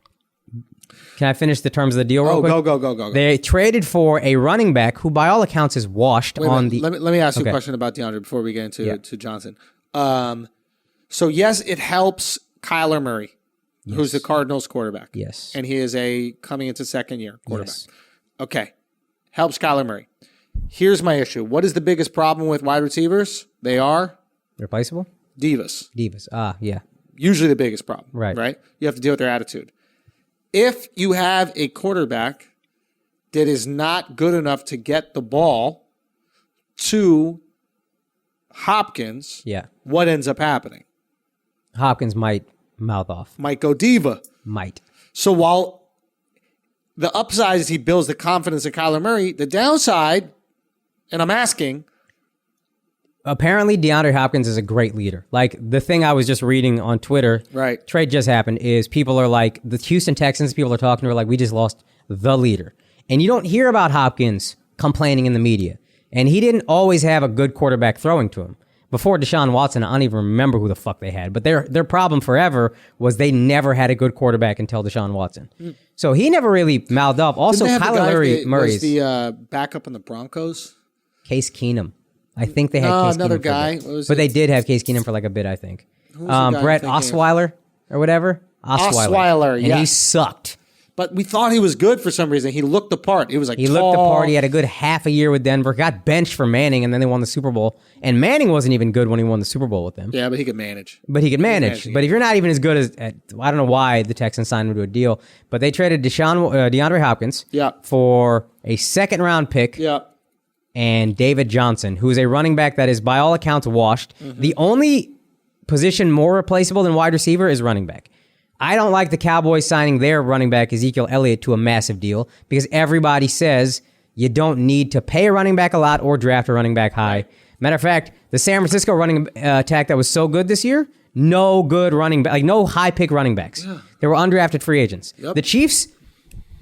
Can I finish the terms of the deal real quick? Go. They traded for a running back who, by all accounts, is washed on the... Let me ask you a question about DeAndre before we get into to Johnson. So, yes, it helps Kyler Murray, who's the Cardinals quarterback. Yes. And he is coming into second year quarterback. Yes. Okay. Helps Kyler Murray. Here's my issue. What is the biggest problem with wide receivers? They are... Replaceable? Divas. Yeah. Usually the biggest problem. Right. You have to deal with their attitude. If you have a quarterback that is not good enough to get the ball to Hopkins, what ends up happening? Hopkins might mouth off. Might go diva. Might. So while the upside is he builds the confidence in Kyler Murray, the downside, and I'm asking... Apparently, DeAndre Hopkins is a great leader. Like, the thing I was just reading on Twitter, trade just happened, is people are like, the Houston Texans, people are talking to her like, we just lost the leader. And you don't hear about Hopkins complaining in the media. And he didn't always have a good quarterback throwing to him. Before Deshaun Watson, I don't even remember who the fuck they had. But their problem forever was they never had a good quarterback until Deshaun Watson. So he never really mouthed up. Also, Kyler Murray was the backup in the Broncos. Case Keenum. I think they had Case another Keenum guy. But they did have Case Keenum for like a bit, I think. Brett Osweiler or whatever. Osweiler, and he sucked. But we thought he was good for some reason. He looked the part. He was like He looked the part. He had a good half a year with Denver. Got benched for Manning, and then they won the Super Bowl. And Manning wasn't even good when he won the Super Bowl with them. Yeah, but he could manage. But he could manage. But if you're not even as good as... I don't know why the Texans signed him to a deal, but they traded DeAndre Hopkins for a second-round pick and David Johnson, who is a running back that is, by all accounts, washed. The only position more replaceable than wide receiver is running back. I don't like the Cowboys signing their running back, Ezekiel Elliott, to a massive deal because everybody says you don't need to pay a running back a lot or draft a running back high. Matter of fact, the San Francisco running attack that was so good this year, no good running back, like no high pick running backs. They were undrafted free agents. The Chiefs,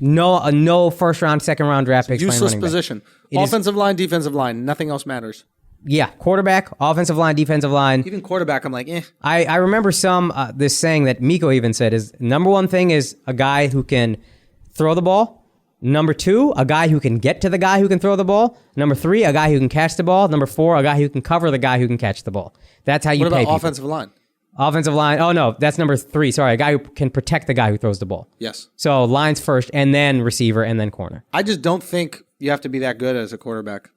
no first round, second round draft picks. Useless position. Offensive line, defensive line, nothing else matters. Yeah, quarterback, offensive line, defensive line. Even quarterback, I'm like, eh. I remember this saying that Miko even said is number one thing is a guy who can throw the ball. Number two, a guy who can get to the guy who can throw the ball. Number three, a guy who can catch the ball. Number four, a guy who can cover the guy who can catch the ball. That's how you pay people. What about offensive line? Offensive line. Oh, no, that's number three. Sorry, a guy who can protect the guy who throws the ball. Yes. So lines first, and then receiver, and then corner. I just don't think you have to be that good as a quarterback.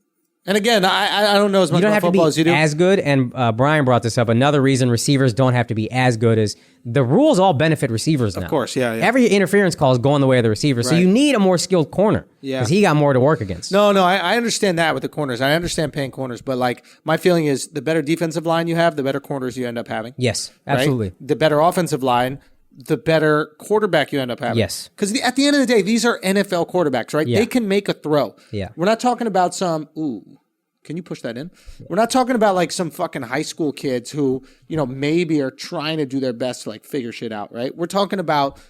And again, I don't know as much about football as you do. You don't have to be as good, and Brian brought this up. Another reason receivers don't have to be as good is the rules all benefit receivers now. Of course, yeah. Every interference call is going the way of the receiver, so you need a more skilled corner because he got more to work against. No, I understand that with the corners. I understand paying corners, but like my feeling is the better defensive line you have, the better corners you end up having. Yes, absolutely. Right? The better offensive line, the better quarterback you end up having. Yes. Because at the end of the day, these are NFL quarterbacks, right? Yeah. They can make a throw. Yeah. We're not talking about some, can you push that in? We're not talking about like some fucking high school kids who, maybe are trying to do their best to like figure shit out, right? We're talking about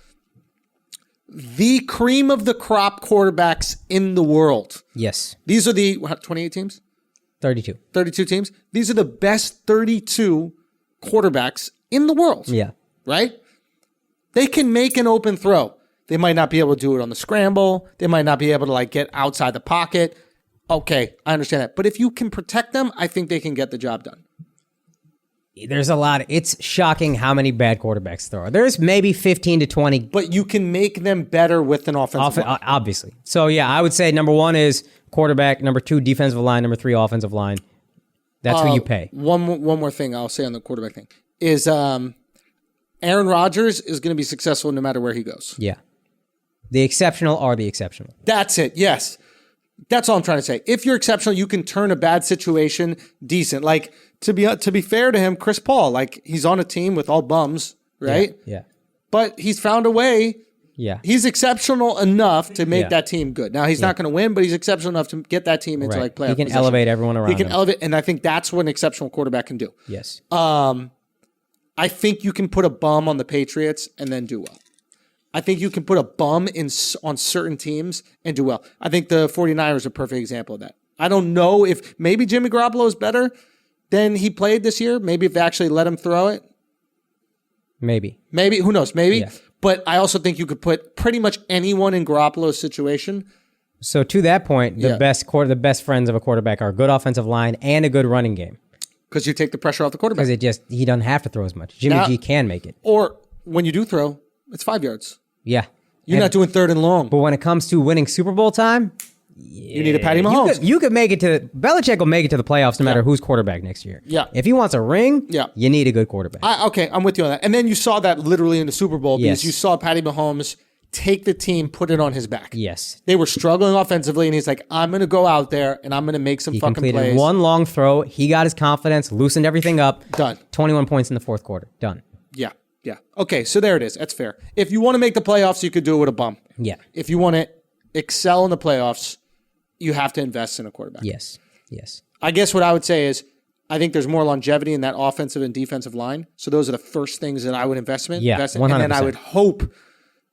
the cream of the crop quarterbacks in the world. Yes. These are the 28 teams? 32. 32 teams. These are the best 32 quarterbacks in the world. Yeah. Right? They can make an open throw. They might not be able to do it on the scramble. They might not be able to like get outside the pocket. Okay, I understand that. But if you can protect them, I think they can get the job done. There's a lot. It's shocking how many bad quarterbacks there are. There's maybe 15 to 20. But you can make them better with an offensive line. Obviously. So, yeah, I would say number one is quarterback. Number two, defensive line. Number three, offensive line. That's who you pay. One more thing I'll say on the quarterback thing is Aaron Rodgers is going to be successful no matter where he goes. Yeah. The exceptional are the exceptional. That's it, yes. That's all I'm trying to say. If you're exceptional, you can turn a bad situation decent. Like, to be fair to him, Chris Paul, like, he's on a team with all bums, right? Yeah. But he's found a way. Yeah. He's exceptional enough to make that team good. Now, he's not going to win, but he's exceptional enough to get that team into like playoff He can position. elevate everyone around He can him. elevate, and I think that's what an exceptional quarterback can do. Yes. I think you can put a bum on the Patriots and then do well. I think you can put a bum on certain teams and do well. I think the 49ers are a perfect example of that. I don't know if maybe Jimmy Garoppolo is better than he played this year. Maybe if they actually let him throw it. Maybe. Who knows? Maybe. Yeah. But I also think you could put pretty much anyone in Garoppolo's situation. So to that point, the best friends of a quarterback are a good offensive line and a good running game. Because you take the pressure off the quarterback. Because he doesn't have to throw as much. Jimmy G can make it. Or when you do throw, it's 5 yards. Yeah. You're not doing third and long. But when it comes to winning Super Bowl time, you need a Patty Mahomes. You could make it to Belichick will make it to the playoffs no matter who's quarterback next year. Yeah. If he wants a ring, you need a good quarterback. Okay, I'm with you on that. And then you saw that literally in the Super Bowl because you saw Patty Mahomes take the team, put it on his back. Yes. They were struggling offensively, and he's like, I'm going to go out there, and I'm going to make some fucking plays. He completed one long throw. He got his confidence, loosened everything up. Done. 21 points in the fourth quarter. Done. Yeah. Okay, so there it is. That's fair. If you want to make the playoffs, you could do it with a bum. Yeah. If you want to excel in the playoffs, you have to invest in a quarterback. Yes. I guess what I would say is I think there's more longevity in that offensive and defensive line. So those are the first things that I would invest in. Yeah, 100%. And then I would hope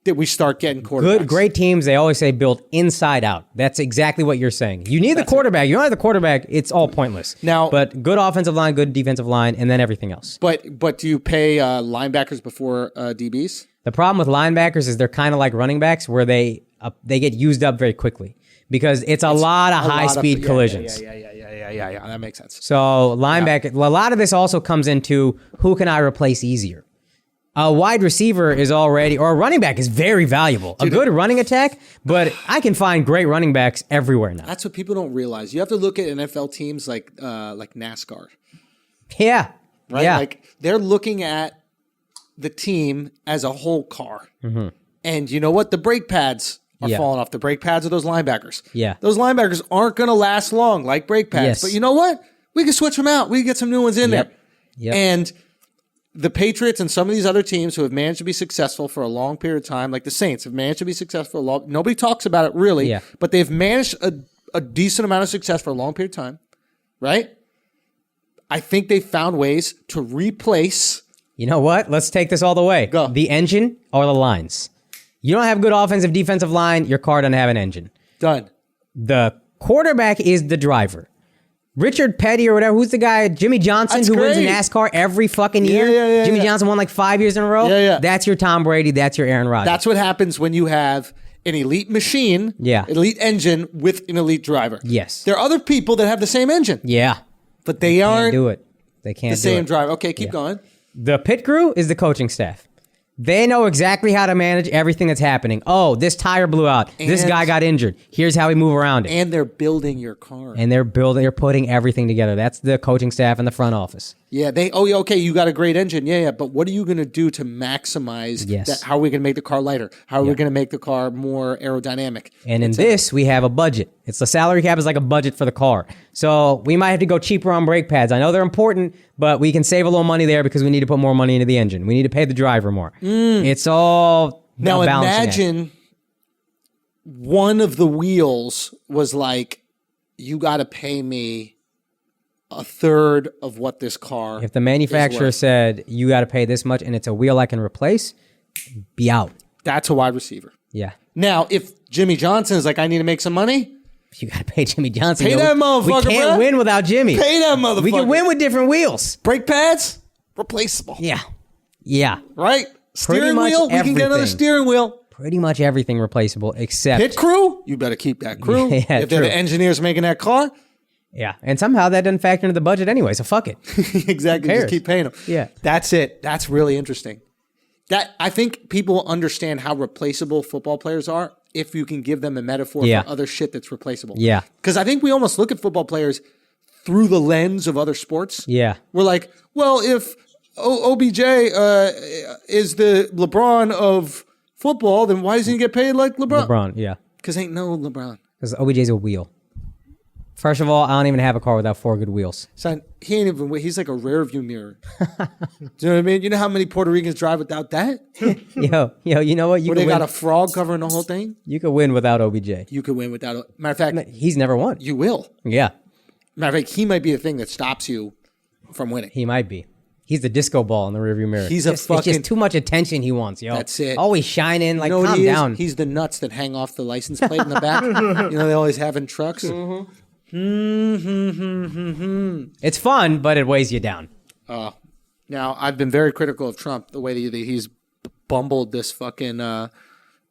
that we start getting quarterbacks. Great teams, they always say build inside out. That's exactly what you're saying. You need the quarterback. You don't have the quarterback, it's all pointless. But good offensive line, good defensive line, and then everything else. But do you pay linebackers before DBs? The problem with linebackers is they're kind of like running backs where they get used up very quickly because it's a lot of high-speed collisions. Yeah. That makes sense. So linebacker, a lot of this also comes into who can I replace easier? A wide receiver is already, or a running back is very valuable. A good running attack, but I can find great running backs everywhere now. That's what people don't realize. You have to look at NFL teams like NASCAR. Yeah. Right? Yeah. Like they're looking at the team as a whole car. Mm-hmm. And you know what? The brake pads are falling off. The brake pads of those linebackers. Yeah. Those linebackers aren't going to last long like brake pads. Yes. But you know what? We can switch them out. We can get some new ones in there. Yep. And the Patriots and some of these other teams who have managed to be successful for a long period of time, like the Saints have managed to be successful. Nobody talks about it really, but they've managed a decent amount of success for a long period of time, right? I think they found ways to replace. You know what? Let's take this all the way. Go. The engine or the lines. You don't have good offensive, defensive line, your car doesn't have an engine. Done. The quarterback is the driver. Richard Petty or whatever, who's the guy? Jimmy Johnson, That's who wins great. NASCAR every fucking year. Yeah, Jimmy Johnson won like 5 years in a row. Yeah. That's your Tom Brady. That's your Aaron Rodgers. That's what happens when you have an elite machine, elite engine with an elite driver. Yes. There are other people that have the same engine, Yeah. but they aren't Do it. They can't the do same it. driver. Okay, keep going. The pit crew is the coaching staff. They know exactly how to manage everything that's happening. Oh, this tire blew out. This And- guy got injured. Here's how we move around it. And they're building your car. And they're putting everything together. That's the coaching staff and the front office. Yeah, okay, you got a great engine. Yeah, but what are you going to do to maximize that? How are we going to make the car lighter? How are we going to make the car more aerodynamic? And in this, we have a budget. It's the salary cap is like a budget for the car. So we might have to go cheaper on brake pads. I know they're important, but we can save a little money there because we need to put more money into the engine. We need to pay the driver more. It's all Now a balancing act. imagine one of the wheels was like, you got to pay me a third of what this car. If the manufacturer worth. said, you got to pay this much and it's a wheel I can replace, be out. That's a wide receiver. Yeah. Now, if Jimmy Johnson is like, I need to make some money, You got to pay Jimmy Johnson. Pay yo. that motherfucker, We can't bro. win without Jimmy. pay that motherfucker. We can win with different wheels. brake pads, replaceable. Yeah. Yeah. Right? Steering much wheel, we can get another everything. steering wheel. Pretty much everything replaceable except... Pit crew, you better keep that crew. Yeah, if they're true. the engineers making that car, Yeah. And somehow that doesn't factor into the budget anyway, so fuck it. exactly, cares? just keep paying them. Yeah. That's it. That's really interesting. I think people will understand how replaceable football players are if you can give them a metaphor Yeah. for other shit that's replaceable. Yeah. Because I think we almost look at football players through the lens of other sports. Yeah. We're like, well, if OBJ is the LeBron of football, then why doesn't he get paid like LeBron? LeBron, yeah. Because ain't no LeBron. Because OBJ's a wheel. First of all, I don't even have a car without 4 good wheels. Son, he ain't even. He's like a rear view mirror. Do you know what I mean? You know how many Puerto Ricans drive without that? Yo, you know what? You Where can they win. got a frog covering the whole thing. You could win without OBJ. You could win without. Matter of fact, He's never won. you will. Yeah, Matter of fact, he might be the thing that stops you from winning. he might be. He's the disco ball in the rearview mirror. He's a It's fucking- just too much attention he wants, yo. That's it. Always shining. Like, You know what calm he is? down. He's the nuts that hang off the license plate in the back. You know they always have in trucks. It's fun, but it weighs you down. Now I've been very critical of Trump the way that he's bumbled this fucking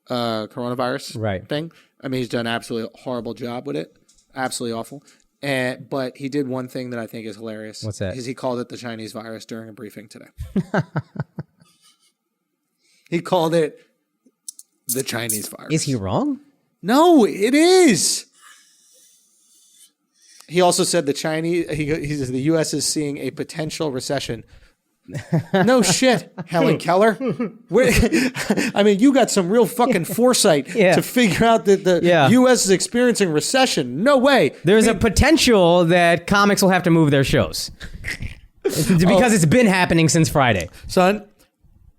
coronavirus thing. I mean, he's done an absolutely horrible job with it. Absolutely awful. But he did one thing that I think is hilarious. What's that? Is he called it the Chinese virus during a briefing today. He called it the Chinese virus. Is he wrong? No, it is. He also said the Chinese. He says the U.S. is seeing a potential recession. No shit, Helen Keller. I mean, you got some real fucking foresight to figure out that the U.S. is experiencing recession. No way. There's a potential that comics will have to move their shows. Because it's been happening since Friday. Son,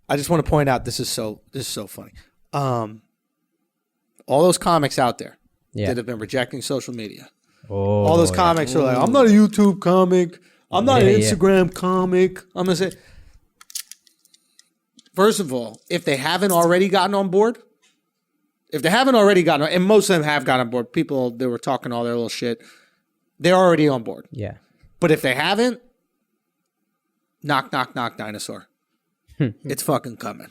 I just want to point out this is so funny. All those comics out there that have been rejecting social media. All those comics are like, I'm not a YouTube comic. I'm not an Instagram comic. I'm going to say, first of all, if they haven't already gotten on board, and most of them have gotten on board, people that were talking all their little shit, they're already on board. Yeah. But if they haven't, knock, knock, knock, dinosaur. It's fucking coming.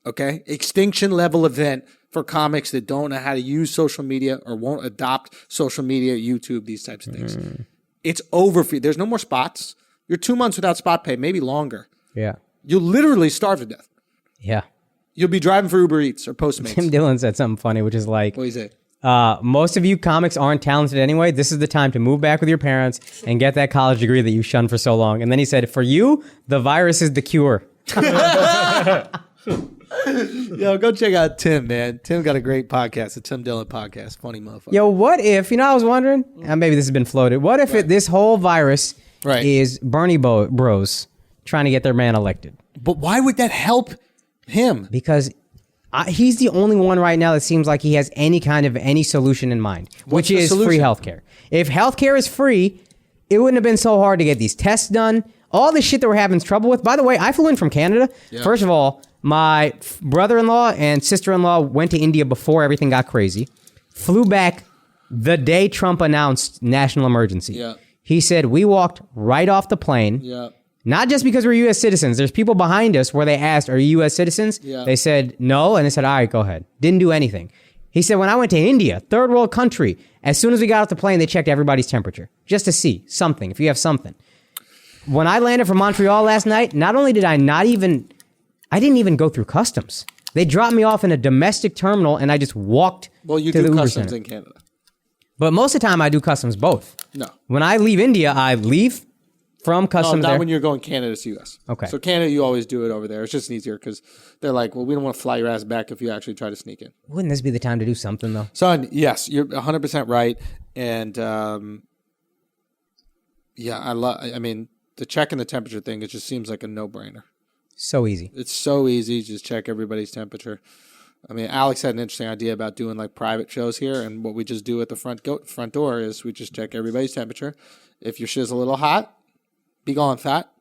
Okay? Extinction level event for comics that don't know how to use social media or won't adopt social media, YouTube, these types of things. It's over for you. There's no more spots. You're 2 months without spot pay, maybe longer. Yeah. You'll literally starve to death. Yeah. You'll be driving for Uber Eats or Postmates. Tim Dillon said something funny, which is like, What do you say? most of you comics aren't talented anyway. This is the time to move back with your parents and get that college degree that you shunned for so long. And then he said, for you, the virus is the cure. Yo, go check out Tim, man. Tim got a great podcast, the Tim Dillon podcast. Funny motherfucker. Yo, what if, I was wondering, and maybe this has been floated, what if this whole virus is Bernie Bros trying to get their man elected? But why would that help him? Because he's the only one right now that seems like he has any solution in mind, What's which the is solution? free healthcare. If healthcare is free, it wouldn't have been so hard to get these tests done. All the shit that we're having trouble with. By the way, I flew in from Canada. Yeah. First of all, my brother-in-law and sister-in-law went to India before everything got crazy. Flew back the day Trump announced national emergency. Yeah. He said, we walked right off the plane. Yeah. Not just because we're U.S. citizens. There's people behind us where they asked, are you U.S. citizens? Yeah. They said no, and they said, all right, go ahead. Didn't do anything. He said, when I went to India, third world country, as soon as we got off the plane, they checked everybody's temperature just to see something, if you have something. When I landed from Montreal last night, not only did I didn't even go through customs. They dropped me off in a domestic terminal, and I just walked Well, you to the do Uber customs center. in Canada. But most of the time, I do customs both. No. When I leave India, I leave from No, customs not there. when you're going Canada to U.S. Okay. So Canada, you always do it over there. It's just easier because they're like, well, we don't want to fly your ass back if you actually try to sneak in. Wouldn't this be the time to do something, though? Son, yes, you're 100% right. And yeah, I mean, the checking the temperature thing, it just seems like a no-brainer. So easy. It's so easy. Just check everybody's temperature. I mean, Alex had an interesting idea about doing like private shows here, and what we just do at the front door is we just check everybody's temperature. If your shit's a little hot, be gone, fat.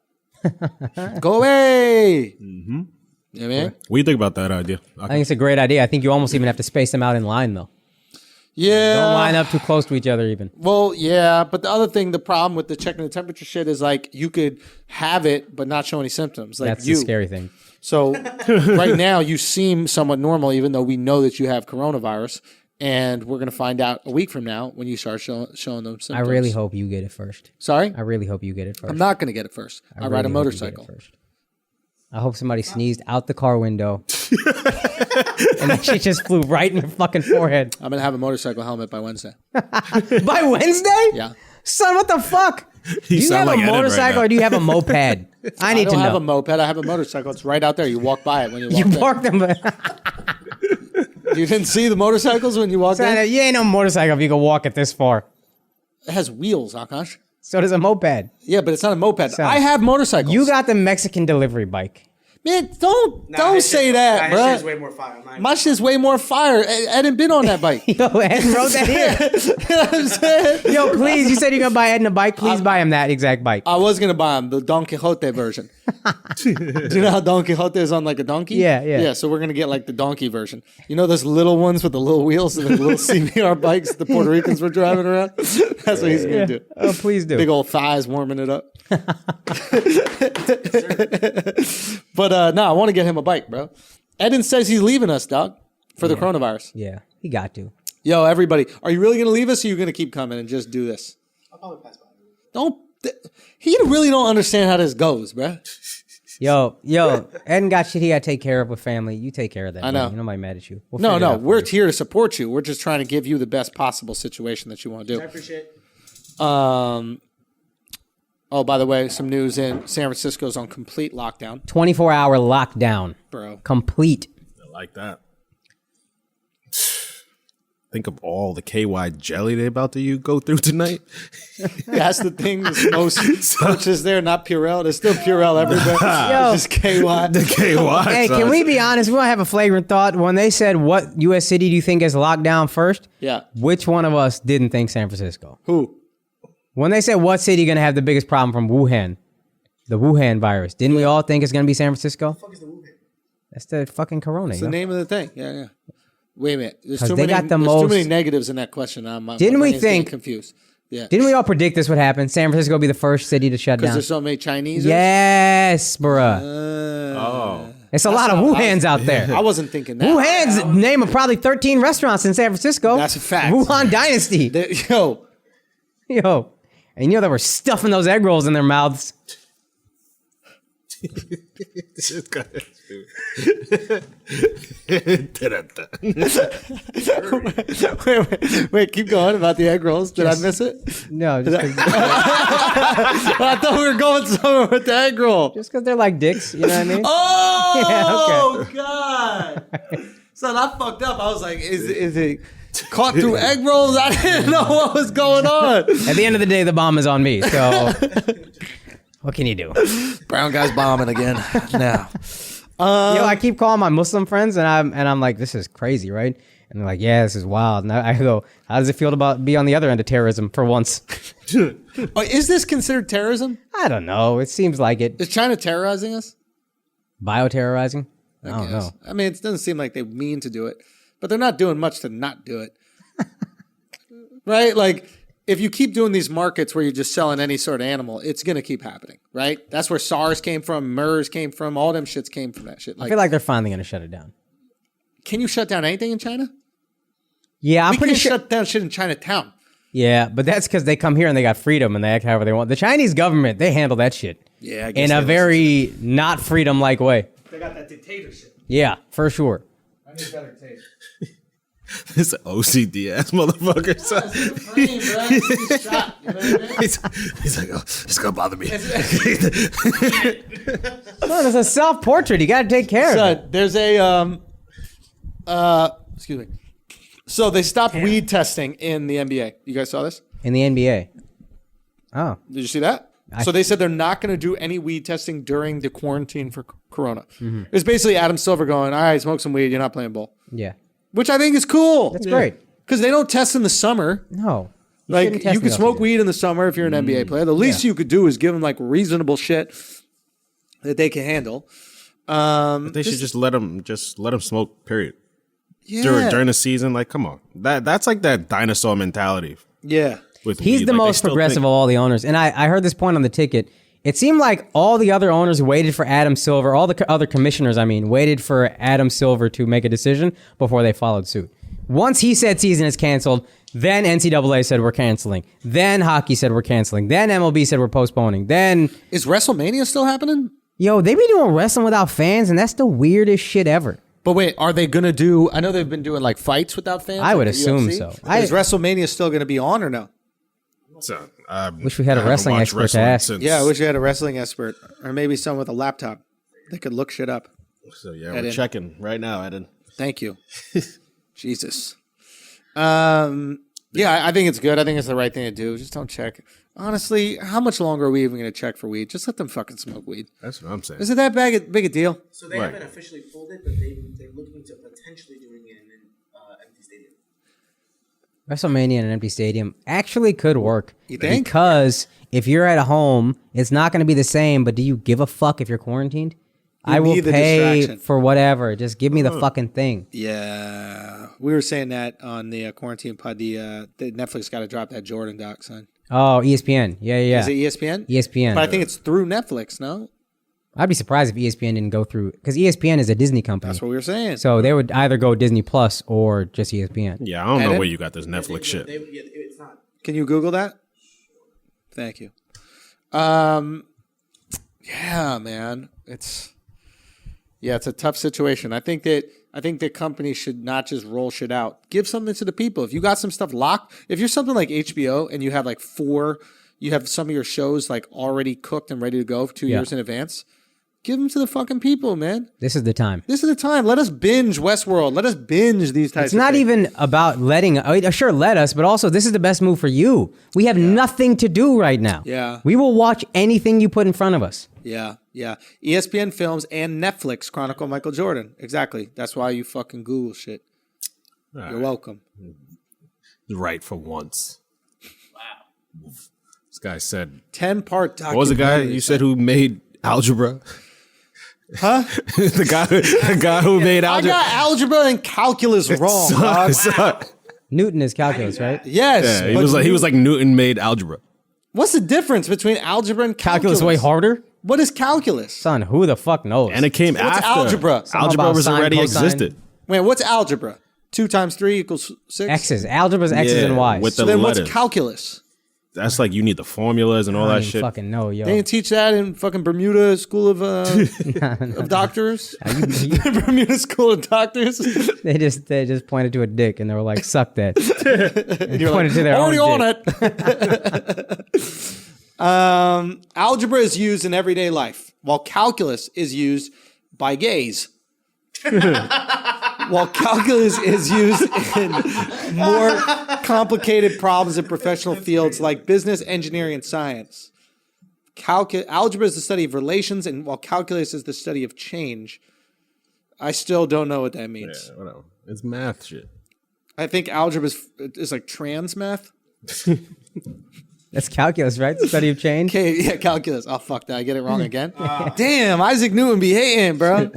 Go away. Mm-hmm. You know what I mean? What do you think about that idea? I think it's a great idea. I think you almost even have to space them out in line, though. Yeah. Don't line up too close to each other, even. Well, yeah, but the other thing, the problem with the checking the temperature shit is like you could have it but not show any symptoms. Like That's the scary thing. So right now you seem somewhat normal, even though we know that you have coronavirus, and we're gonna find out a week from now when you start showing them symptoms. I really hope you get it first. Sorry, I really hope you get it first. I'm not gonna get it first. I ride a really hope you get it motorcycle. first. I hope somebody sneezed out the car window and that shit just flew right in your fucking forehead. I'm gonna have a motorcycle helmet by Wednesday. By Wednesday? Yeah. Son, what the fuck? Do you have sound like a Ed right motorcycle now. or do you have a moped? I need I to don't have know. a moped. I have a motorcycle. It's right out there. You walk by it when you walk You in. parked them. You didn't see the motorcycles when you walked Son, in? you ain't no motorcycle if you can walk it this far. It has wheels, Akaash. So does a moped. Yeah, but it's not a moped. Son, I have motorcycles. You got the Mexican delivery bike. Man, don't say that, bro. His shit's way more fire. My shit's way more fire. I hadn't been on that bike. Yo, Ed wrote that here. You know what I'm saying? Yo, please, you said you're going to buy Ed a bike. Please buy him that exact bike. I was gonna buy him the Don Quixote version. Do you know how Don Quixote is on like a donkey? Yeah, yeah. Yeah, so we're gonna get like the donkey version. You know those little ones with the little wheels and the little CBR bikes the Puerto Ricans were driving around? That's what he's gonna do. Oh, please do. Big old thighs warming it up. But no, I want to get him a bike, bro. Eden says he's leaving us, dog, for the coronavirus. Yeah, he got to. Yo, everybody, are you really gonna leave us, or are you gonna keep coming and just do this? I'll probably pass by. He really don't understand how this goes, bro. Yo, Eden got shit he got to take care of with family. You take care of that. I know. Man. Nobody mad at you. We'll No, figure it no, out for we're you. here to support you. We're just trying to give you the best possible situation that you want to I do. appreciate it. Oh, by the way, some news in San Francisco's on complete lockdown, 24-hour lockdown. bro. Complete. I like that. Think of all the KY jelly they about to go through tonight. That's the thing. There's most coaches there, not Purell. There's still Purell everywhere. Yo. It's just KY. The KY. Hey, can we be honest? We want to have a flagrant thought. When they said, what U.S. city do you think is locked down first? Yeah. Which one of us didn't think San Francisco? Who? When they said, what city going to have the biggest problem from Wuhan? The Wuhan virus. Didn't we all think it's going to be San Francisco? What the fuck is the movie? That's the fucking corona. It's yo. the name of the thing. Yeah, yeah. Wait a minute. There's 'Cause too they many. got the There's most- too many negatives in that question. My Didn't we brain's getting think- confused? Yeah. Didn't we all predict this would happen? San Francisco would be the first city to shut Because down. there's so many Chinese. Yes, bruh. Oh. It's a lot of Wuhans out there. I wasn't thinking that. Wuhan's name of probably 13 restaurants in San Francisco. That's a fact. Wuhan Dynasty. Yo, Yo. And you know they were stuffing those egg rolls in their mouths. This guy is Wait, keep going about the egg rolls. Did I miss it? No, just I thought we were going somewhere with the egg roll. because they're like dicks. You know what I mean? Oh, God. Son, I fucked up. I was like, is it caught through egg rolls? I didn't know what was going on. At the end of the day, the bomb is on me. So what can you do? Brown guy's bombing again. Now. I keep calling my Muslim friends and I'm like, this is crazy, right? And they're like, yeah, this is wild. And I go, how does it feel to be on the other end of terrorism for once? Is this considered terrorism? I don't know. It seems like it. Is China terrorizing us? Bioterrorizing? I don't guess. know. I mean, it doesn't seem like they mean to do it, but they're not doing much to not do it. Right? Like, if you keep doing these markets where you're just selling any sort of animal, it's going to keep happening, right? That's where SARS came from, MERS came from, all them shits came from that shit. I feel like they're finally going to shut it down. Can you shut down anything in China? Yeah, I'm We pretty can't sure. shut down shit in Chinatown. Yeah, but that's because they come here and they got freedom and they act however they want. The Chinese government, they handle that shit Yeah, I guess in a very not freedom-like way. They got that dictatorship. Yeah, for sure. I need better taste. This OCD ass motherfucker. Son. He's like, oh, it's gonna bother me. Well, it's a self-portrait. You got to take care of it. So there's a excuse me. So they stopped weed testing in the NBA. You guys saw this? In the NBA. Oh. Did you see that? So they said they're not going to do any weed testing during the quarantine for Corona. Mm-hmm. It's basically Adam Silver going, all right, smoke some weed. You're not playing ball. Yeah. Which I think is cool. That's great. Because they don't test in the summer. No. Like, you can smoke weed in the summer if you're an NBA player. The least you could do is give them, like, reasonable shit that they can handle. They should just let them smoke. Period. Yeah. During the season, like, come on, that's like that dinosaur mentality. Yeah. With He's weed. the Like, they most still progressive think- of all the owners. And I heard this point on the ticket. It seemed like all the other owners waited for Adam Silver, all the other commissioners, waited for Adam Silver to make a decision before they followed suit. Once he said season is canceled, then NCAA said we're canceling. Then hockey said we're canceling. Then MLB said we're postponing. Then, Is WrestleMania still happening? yo, they be doing wrestling without fans, and that's the weirdest shit ever. But wait, are they going to do... I know they've been doing, like, fights without fans. I would like the assume UFC. so. Is WrestleMania still going to be on or no? So, Wish we had a I haven't wrestling watched expert to wrestling ask. since- Yeah, I wish we had a wrestling expert. Or maybe someone with a laptop that could look shit up. So yeah, Eden. we're checking right now, Eden. Thank you. Jesus. Yeah, I think it's good. I think it's the right thing to do. Just don't check. Honestly, how much longer are we even going to check for weed? Just let them fucking smoke weed. That's what I'm saying. Is it that big a deal? So they Right. haven't officially pulled it, but they're looking to potentially doing it in an empty stadium. WrestleMania in an empty stadium actually could work. You think? Because if you're at home, it's not going to be the same, but do you give a fuck if you're quarantined? I will need the pay distraction. for whatever. Just give me the fucking thing. Yeah. We were saying that on the quarantine pod. The Netflix got to drop that Jordan doc, son. Oh, ESPN. Yeah. Is it ESPN? ESPN. But I think it's through Netflix, no? I'd be surprised if ESPN didn't go through, because ESPN is a Disney company. That's what we were saying. So they would either go Disney Plus or just ESPN. Yeah, I don't know Eden? where you got this Netflix shit. It's not. Can you Google that? Thank you. Yeah, man. It's a tough situation. I think that companies should not just roll shit out. Give something to the people. If you got some stuff locked, if you're something like HBO and you have like you have some of your shows like already cooked and ready to go 2 years in advance, give them to the fucking people, man. This is the time. This is the time. Let us binge Westworld. Let us binge these types It's of not things. even about letting, sure, let us, but also this is the best move for you. We have nothing to do right now. Yeah. We will watch anything you put in front of us. Yeah. ESPN Films and Netflix chronicle Michael Jordan. Exactly. That's why you fucking Google shit. You're welcome. Right for once. Wow. This guy said, 10-part documentary. what was the guy you said who made algebra? Huh? the guy who made I algebra. got algebra and calculus wrong, dog. Newton is calculus, right? Yes. Yeah, he but was like Newton made algebra. what's the difference between algebra and calculus? Calculus way harder? What is calculus? Son, who the fuck knows? And it came What's after. algebra? Something Algebra about was sine, already cosine. existed. Wait, what's algebra? 2 times 3 equals 6? X's. Algebra's X's and Y's. with So the then letters. what's calculus? That's like you need the formulas and all I that don't even shit. fucking know, yo. They didn't teach that in fucking Bermuda School of Doctors. Bermuda School of Doctors. They just pointed to a dick and they were like, "Suck that." And You're pointed like, to their already own on dick. it. Algebra is used in everyday life, while calculus is used by gays. While calculus is used in more complicated problems in professional fields like business, engineering, and science. Algebra is the study of relations, and while calculus is the study of change. I still don't know what that means. Yeah, whatever. It's math shit. I think algebra is like trans math. That's calculus, right? The study of change. Okay, yeah, calculus. Oh, fuck, did I get it wrong again? Damn, Isaac Newton be hating, bro.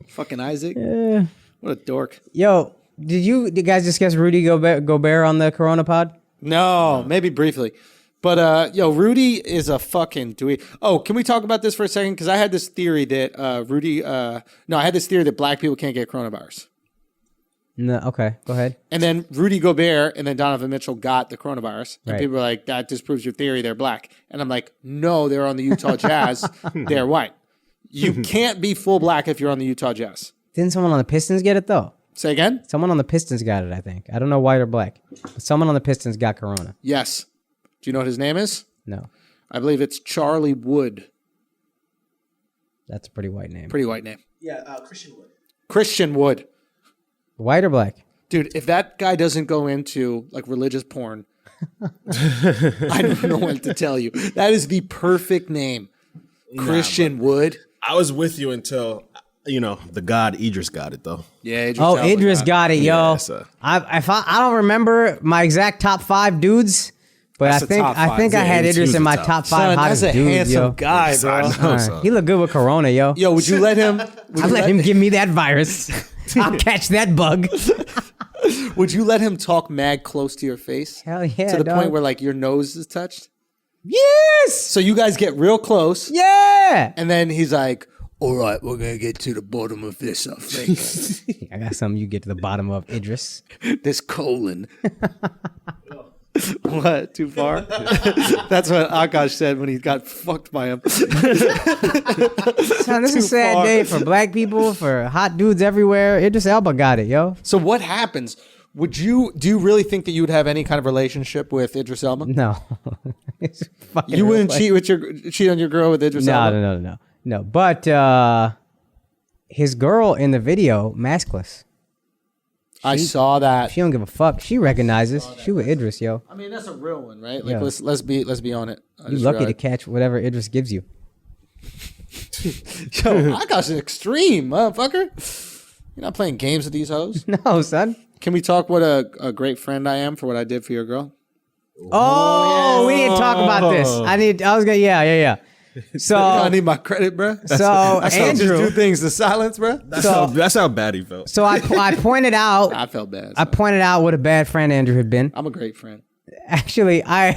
Fucking Isaac. What a dork. Yo, did you guys discuss Rudy Golbert on the Corona pod? No, maybe briefly. But, yo, Rudy is a fucking dweeb. Oh, can we talk about this for a second? Because I had this theory that I had this theory that black people can't get coronavirus. No, okay, go ahead. And then Rudy Golbert and then Donovan Mitchell got the coronavirus. And Right. people were like, that disproves your theory. They're black. And I'm like, no, they're on the Utah Jazz. They're white. You can't be full black if you're on the Utah Jazz. Didn't someone on the Pistons get it though? Say again? Someone on the Pistons got it, I think. I don't know white or black. But someone on the Pistons got Corona. Yes. Do you know what his name is? No, I believe it's Charlie Wood. that's a pretty white name. Pretty white name. Yeah, Christian Wood. Christian Wood. White or black? Dude, if that guy doesn't go into like religious porn, I don't know what to tell you. That is the perfect name. Christian Wood. I was with you until, the god Idris got it, though. Yeah, Idris Oh, Elba Idris got it, yo. Yeah, so- I don't remember my exact top 5 dudes, but That's I the think top I five. think I Yeah, had he Idris was in the my top. top 5 Son, hottest that's a dudes, handsome yo. guy, I bro. know, son. He looked good with Corona, yo. Yo, would you let him? I let him give me that virus. I'll catch that bug. Would you let him talk mad close to your face? Hell yeah, To the dog. point where like your nose is touched. Yes. So you guys get real close, Yeah. and then he's like, "All right, we're gonna get to the bottom of this. I think I got something you get to the bottom of, Idris. this colon." What? Too far? That's what Akaash said when he got fucked by him. Son, this is a sad far. day for black people, for hot dudes everywhere. Idris Elba got it, yo. So what happens? Do you really think that you would have any kind of relationship with Idris Elba? No. It's fucking You wouldn't real cheat on your girl with Idris Elba? No. But his girl in the video, maskless. I saw that. She don't give a fuck. She recognizes. She with Idris, yo. I mean, that's a real one, right? Like, Yeah. let's be on it. You lucky to catch whatever Idris gives you. Yo, Akaash is extreme, motherfucker. You're not playing games with these hoes. No, son. Can we talk what a great friend I am for what I did for your girl? Oh, we didn't talk about this. Yeah. So I need my credit, bro. So That's how I just do Andrew, things to silence, bro. That's how bad he felt. so I pointed out, I felt bad. I pointed out what a bad friend Andrew had been. I'm a great friend. Actually, I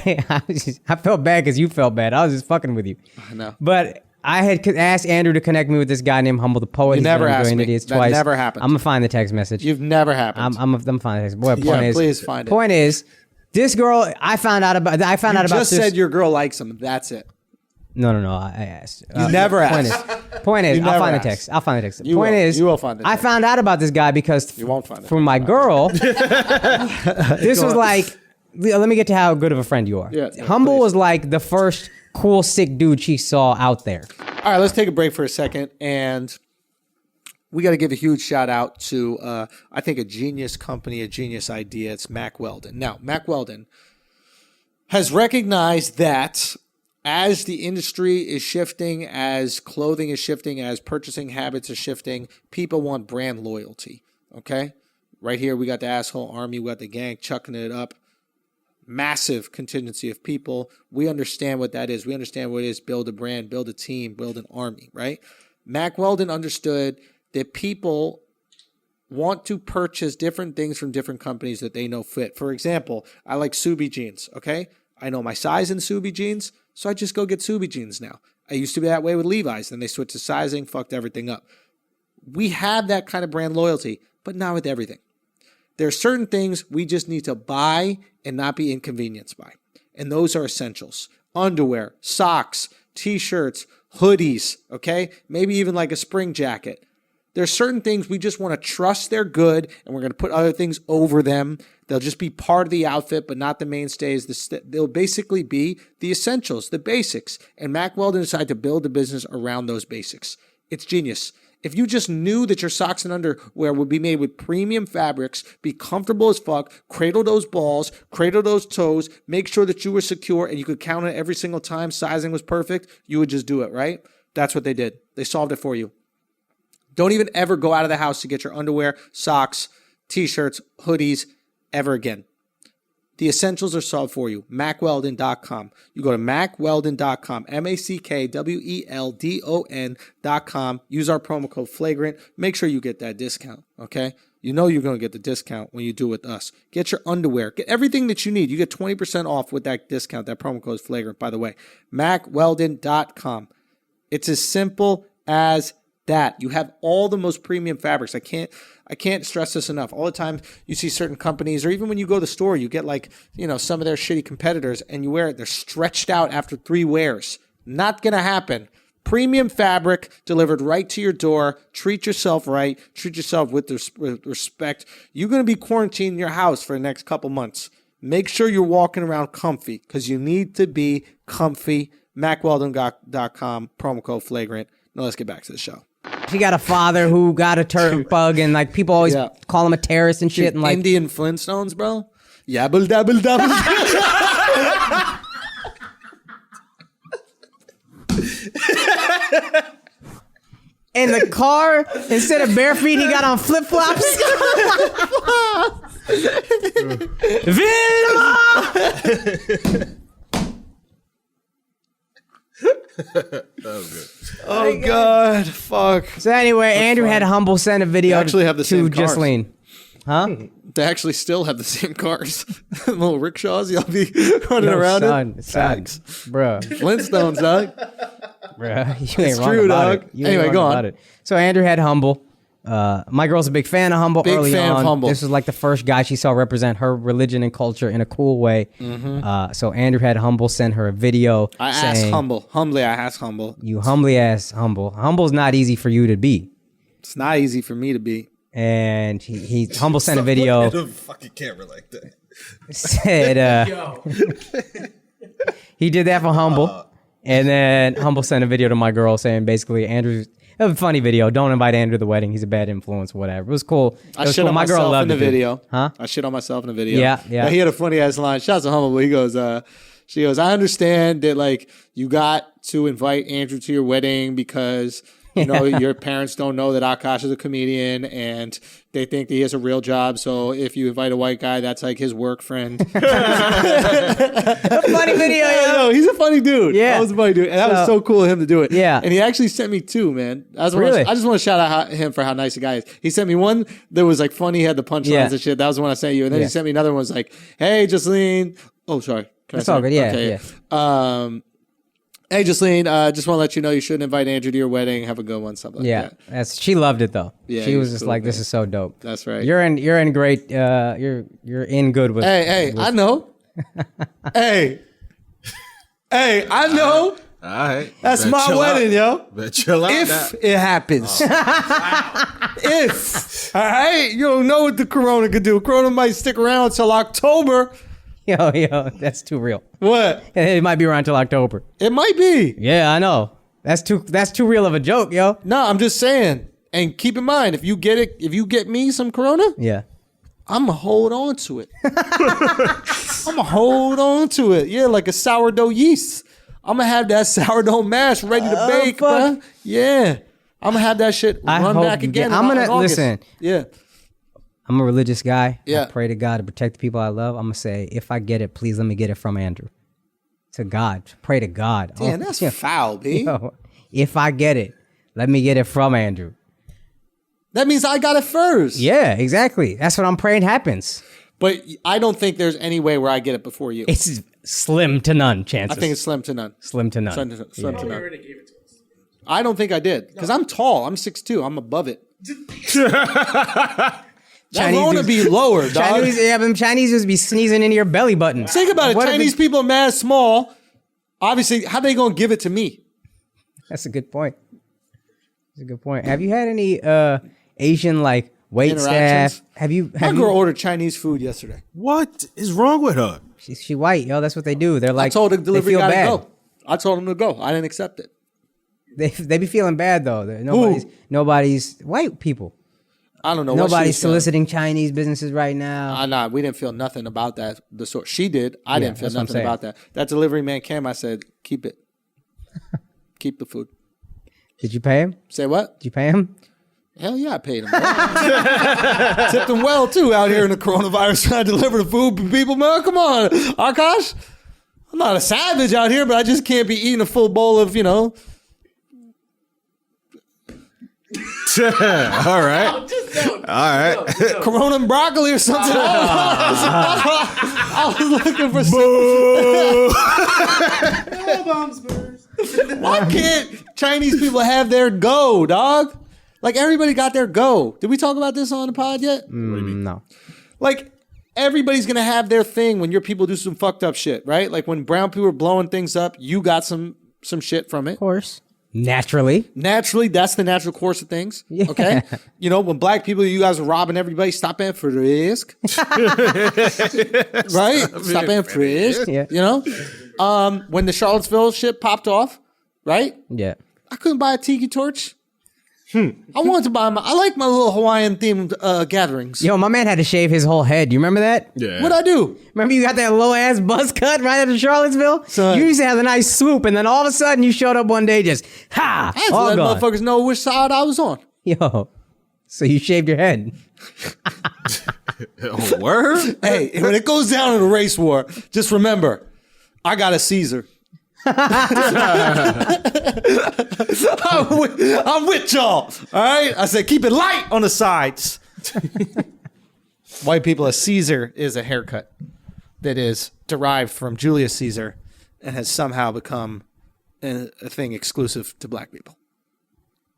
felt bad because you felt bad. I was just fucking with you. I know. But I had asked Andrew to connect me with this guy named Humble the Poet. You He's never been on asked Doing me. Idiots That twice. never happened. I'm gonna find the text message. You've never happened. I'm finding the text. Boy, Yeah, point is, please find it. Point is, this girl I found out about. You about just this. said your girl likes him. That's it. No. I asked. You never Point asked. is, You I'll never find asked. the text. I'll find the text. You Point will. is, You will find the I text. found out about this guy because You won't find it. from my girl. This was like, let me get to how good of a friend you are. Yeah, Humble please. was like the first cool, sick dude she saw out there. All right, let's take a break for a second, and we got to give a huge shout out to I think a genius company, a genius idea. It's Mack Weldon. Now, Mack Weldon has recognized that as the industry is shifting, as clothing is shifting, as purchasing habits are shifting, people want brand loyalty. Okay, right here we got the asshole army, we got the gang chucking it up. Massive contingency of people. We understand what that is. We understand what it is. Build a brand, build a team, build an army, right? Mack Weldon understood that people want to purchase different things from different companies that they know fit. For example, I like Subi jeans, okay? I know my size in Subi jeans, so I just go get Subi jeans now. I used to be that way with Levi's. Then they switched to sizing, fucked everything up. We have that kind of brand loyalty, but not with everything. There are certain things we just need to buy and not be inconvenienced by. and those are essentials. Underwear, socks, t-shirts, hoodies, okay? Maybe even like a spring jacket. There's certain things we just want to trust they're good, and we're going to put other things over them. They'll just be part of the outfit, but not the mainstays. They'll basically be the essentials, the basics. And Mack Weldon decided to build a business around those basics. It's genius. If you just knew that your socks and underwear would be made with premium fabrics, be comfortable as fuck, cradle those balls, cradle those toes, make sure that you were secure and you could count it every single time sizing was perfect, you would just do it, right? That's what they did. They solved it for you. Don't even ever go out of the house to get your underwear, socks, t-shirts, hoodies ever again. The essentials are solved for you. MackWeldon.com. You go to MackWeldon.com, MackWeldon.com. Use our promo code Flagrant. Make sure you get that discount, okay? You know you're going to get the discount when you do it with us. Get your underwear. Get everything that you need. You get 20% off with that discount. That promo code is Flagrant, by the way. MackWeldon.com. It's as simple as that. You have all the most premium fabrics. I can't stress this enough. All the time you see certain companies, or even when you go to the store, you get like, some of their shitty competitors and you wear it. They're stretched out after 3 wears. Not going to happen. Premium fabric delivered right to your door. Treat yourself right. Treat yourself with respect. You're going to be quarantined in your house for the next couple months. Make sure you're walking around comfy because you need to be comfy. MackWeldon.com, promo code Flagrant. Now let's get back to the show. She got a father who got a turd bug, and like people always call him a terrorist and shit. And like Indian Flintstones, bro. Yabble dabble dabble. in the car, instead of bare feet, he got on flip flops. Vilma! That was good. Oh God, fuck. So anyway, Andrew had Humble send a video actually have the to same cars. Ghislaine. Huh? They actually still have the same cars. Little rickshaws y'all be running around in. Facts. Bruh. Flintstones, dog. Bruh. You ain't It's wrong true, about dog. it. You ain't Anyway, wrong go on. about it. So Andrew had Humble. My girl's a big fan of Humble. Big early fan of on. Humble. This was like the first guy she saw represent her religion and culture in a cool way. Mm-hmm. So Andrew had Humble send her a video. I asked Humble. Humbly, I asked Humble. You humbly asked Humble. Humble's not easy for you to be. It's not easy for me to be. And he Humble sent a video. Look at a fucking camera like that. Said he did that for Humble. And then Humble sent a video to my girl saying basically Andrew's. It was a funny video. Don't invite Andrew to the wedding. He's a bad influence, whatever. It was cool. I shit on My girl myself loved in the it, dude. video. Huh? I shit on myself in the video. Yeah. But he had a funny ass line. Shouts to Humble. He goes, she goes, I understand that like you got to invite Andrew to your wedding because your parents don't know that Akaash is a comedian and they think that he has a real job. So if you invite a white guy, that's like his work friend. A funny video, No, he's a funny dude. Yeah. That was a funny dude. And that was so cool of him to do it. Yeah. And he actually sent me 2, man. I just Really? want to shout out him for how nice the guy is. He sent me one that was like funny, had the punchlines and shit. That was the one I sent you. And then he sent me another one was like, hey, Ghislaine. Oh, sorry. It's all good. Yeah. Okay, yeah. Hey, Ghislaine, just want to let you know you shouldn't invite Andrew to your wedding. Have a good one, something like that. She loved it though. Yeah, she he was was just cool, like, man. "This is so dope." That's right. You're in great. You're in good with. Hey, I know. hey, I know. All right. That's Better my chill wedding, out. yo. Better chill out. If it happens. If. All right? You don't know what the corona could do. Corona might stick around until October. Yo, that's too real. What? It might be around till October. It might be. Yeah, I know. That's too real of a joke, yo. No, I'm just saying. And keep in mind, if you get me some corona, Yeah. I'm going to hold on to it. I'm going to hold on to it. Yeah, like a sourdough yeast. I'm going to have that sourdough mash ready to bake, fuck. bro. Yeah. I'm going to have that shit run hope back you again. get- I'm gonna- in August. listen. Yeah. I'm a religious guy. Yeah. I pray to God to protect the people I love. I'm gonna say, if I get it, please let me get it from Andrew. To God. Pray to God. Damn, that's foul, B. Yo, if I get it, let me get it from Andrew. That means I got it first. Yeah, exactly. That's what I'm praying happens. But I don't think there's any way where I get it before you. It's slim to none chances. I think it's slim to none. slim to none. Slim to You none. already gave it to us. I don't think I did. Because I'm tall. I'm 6'2". I'm above it. That Rona be lower, dog. Chinese just be sneezing into your belly button. Think about it. Chinese people are mad small. Obviously, how they gonna give it to me? That's a good point. That's a good point. Have you had any Asian like wait staff? My girl ordered Chinese food yesterday. What is wrong with her? She white, yo. That's what they do. They're like, I told the delivery they feel guy bad. to go. I told him to go. I didn't accept it. They be feeling bad though. Nobody's white people. I don't know. Nobody's soliciting Chinese businesses right now. Nah, we didn't feel nothing about that. The sort she did, I didn't feel nothing about that. That delivery man came. I said, keep it. Keep the food. Did you pay him? Say what? Did you pay him? Hell yeah, I paid him. Tipped him well too out here in the coronavirus trying to deliver the food to people. Man, come on, Akaash. I'm not a savage out here, but I just can't be eating a full bowl of, All right. Corona and broccoli or something. I was looking for some. Why can't Chinese people have their go, dog? Like everybody got their go. Did we talk about this on the pod yet? No. Like everybody's gonna have their thing when your people do some fucked up shit, right? Like when brown people are blowing things up, you got some shit from it. Of course. Naturally, that's the natural course of things. Yeah. Okay, when black people, you guys are robbing everybody. Stop being frisk, right? Stop being frisk. Yeah. When the Charlottesville shit popped off, right? Yeah, I couldn't buy a tiki torch. I wanted to buy I like my little Hawaiian themed gatherings. Yo, my man had to shave his whole head. You remember that? Yeah. What'd I do? Remember you got that low ass buzz cut right after Charlottesville? Son. You used to have a nice swoop, and then all of a sudden you showed up one day just I had to all let gone. motherfuckers know which side I was on. Yo, so you shaved your head. Word? Hey, when it goes down in a race war, just remember, I got a Caesar. I'm with y'all. All right. I said keep it light on the sides. White people, a Caesar is a haircut that is derived from Julius Caesar and has somehow become a thing exclusive to black people.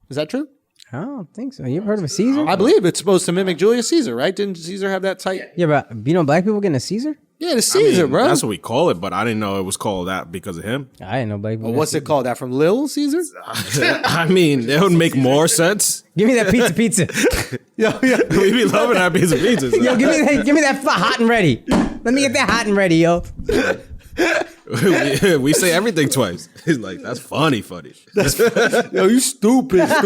Is that true? I don't think so. You ever heard of a Caesar? I believe it's supposed to mimic Julius Caesar, right? Didn't Caesar have that tight? Yeah, but black people getting a Caesar? Yeah, the Caesar, bro. That's what we call it, but I didn't know it was called that because of him. I didn't know black people. Well, what's it called? That from Little Caesar? I mean, it would make more sense. Give me that pizza. Yeah. We be loving that piece of pizza. So. Yo, give me that hot and ready. Let me get that hot and ready, yo. we say everything twice. He's like, that's funny. Yo, you stupid. That's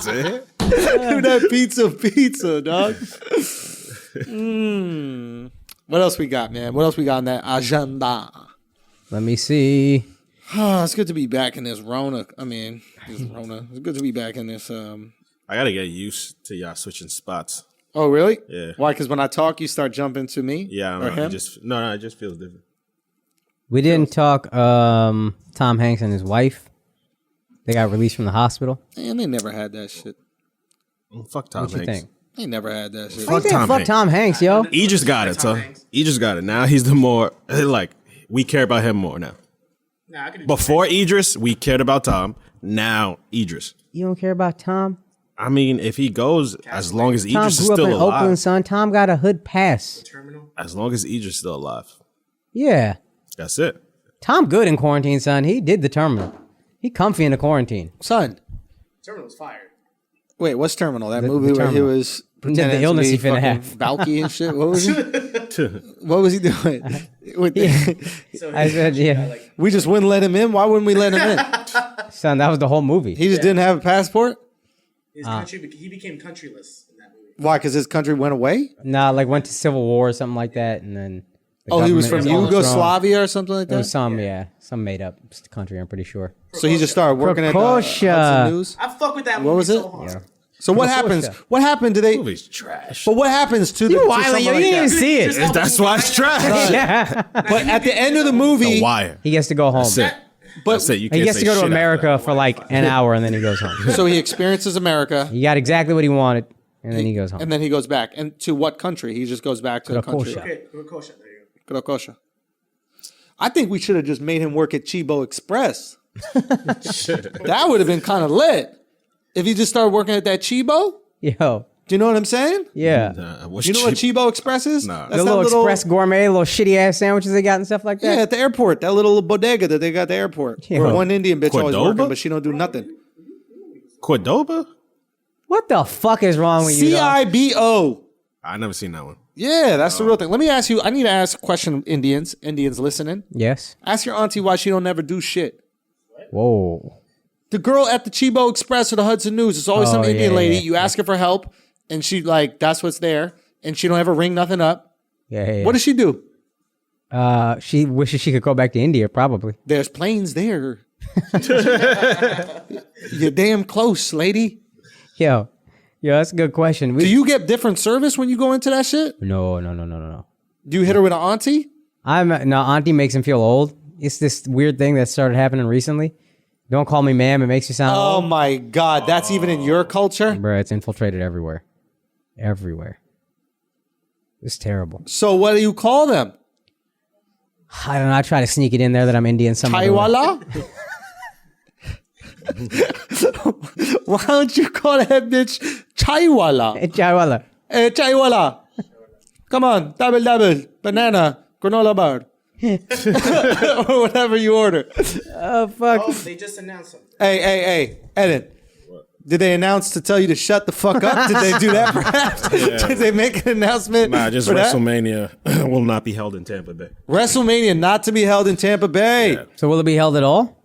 it. Give that pizza, dog. What else we got, man? What else we got on that agenda? Let me see. It's good to be back in this Rona. It's good to be back in this. I gotta get used to y'all switching spots. Oh, really? Yeah. Why? Because when I talk, you start jumping to me? Yeah, or him? it just feels different. We didn't talk Tom Hanks and his wife. They got released from the hospital. Man, they never had that shit. Fuck Tom What you Hanks. think? They never had that shit. Fuck Tom Fuck Hanks. Tom Hanks, yo. He just got it, so he just got it. Now he's the more like we care about him more now. Nah, I can do Before Idris, we cared about Tom. Now Idris. You don't care about Tom? I mean, if he goes, as long as Tom Idris is grew up still in alive, Oakland, son. Tom got a hood pass. terminal. as long as Idris is still alive, Yeah. that's it. Tom good in quarantine, son. He did the terminal. He comfy in the quarantine. Son, Terminal's fired. wait, what's Terminal? That The movie where he Terminal. was pretending The illness to he be finna fucking have. Balky and shit. What was he? What was he doing? So I said, yeah. We just wouldn't let him in. Why wouldn't we let him in? Son, that was the whole movie. He just didn't have a passport. his country, he became countryless in that movie. Why? Because his country went away. Nah, like went to Civil War or something like that, and then. the Oh, he was from government overthrown. Yugoslavia or something like It was that. some made up country. I'm pretty sure. So he just started working at the Prokosha. Hudson News. I fuck with that movie What was it? so hard. Yeah. So what happens? Prokosha. What happened? Do they? Movie's trash. But what happens to the? You to wildin', someone yo. like You didn't even that? see it. That's why it's trash. Yeah. But at the end of the movie, The Wire. He gets to go home. That's it. but That's it. You He can't gets say to go to shit after America for like an hour, and then he goes home. so he experiences America, He got exactly what he wanted, and then he goes home. and then he goes back. And to what country? He just goes back to the country. Prokosha. Okay, Prokosha, there you Prokosha. I think we should have just made him work at Chibo Express. That would have been kind of lit. If he just started working at that Chibo, Yo, Do you know what I'm saying? Yeah. What's You know what Chibo Express is? Nah. That's The that little express gourmet, little shitty ass sandwiches they got and stuff like that. Yeah, at the airport. That little bodega that they got at the airport. Yeah. Where one Indian bitch always Cordoba? working, but she don't do nothing. Cordoba? What the fuck is wrong with you? dog? CIBO. I never seen that one. Yeah, that's the real thing. Let me ask you. I need to ask a question, Indians listening. Yes. Ask your auntie why she don't never do shit. Whoa. The girl at the Chibo Express or the Hudson News, it's always some Indian lady. You ask her for help, and she like, that's what's there. And she don't ever ring nothing up. Yeah. What does she do? She wishes she could go back to India, probably. There's planes there. You're damn close, lady. Yo, that's a good question. Do you get different service when you go into that shit? No. Do you hit her with an auntie? No, auntie makes him feel old. It's this weird thing that started happening recently. Don't call me ma'am. It makes you sound Oh old. my God. That's even in your culture? Bruh, it's infiltrated everywhere. Everywhere. It's terrible. So what do you call them? I don't know. I try to sneak it in there that I'm Indian some other way. Chaiwala? Why don't you call that bitch Chaiwala? Hey, Chaiwala. Hey, Chaiwala. Come on. Double. Banana. Granola bar. Or whatever you order. Oh, fuck. Oh, they just announced something. Hey. Edit. Did they announce to tell you to shut the fuck up? Did they do that perhaps? Did they make an announcement? Nah, just for that? WrestleMania will not be held in Tampa Bay. WrestleMania not to be held in Tampa Bay. Yeah. So will it be held at all?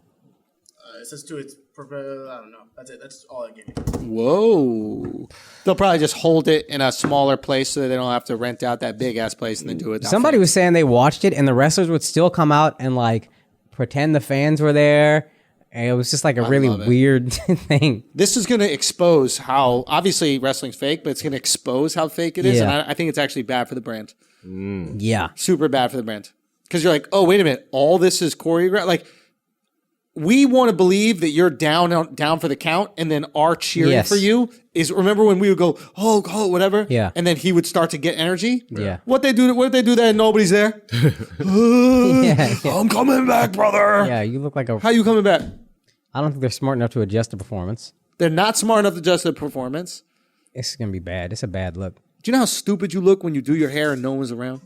It says to its. I don't know. That's it. That's all I gave you. Whoa. They'll probably just hold it in a smaller place so that they don't have to rent out that big ass place and then do it. Somebody was saying they watched it and the wrestlers would still come out and like pretend the fans were there. And it was just like a really love it. weird thing. This is going to expose how, obviously wrestling's fake, but it's going to expose how fake it is. Yeah. And I think it's actually bad for the brand. Yeah. Super bad for the brand. Because you're like, oh, wait a minute. All this is choreographed. Like, we want to believe that you're down for the count, and then our cheering Yes. for you is, remember when we would go, oh, whatever? Yeah. And then he would start to get energy? Yeah. What if they do that and nobody's there? Yeah. I'm coming back, brother. Yeah, you look like a... How you coming back? I don't think they're smart enough to adjust the performance. They're not smart enough to adjust the performance. It's going to be bad. It's a bad look. Do you know how stupid you look when you do your hair and no one's around?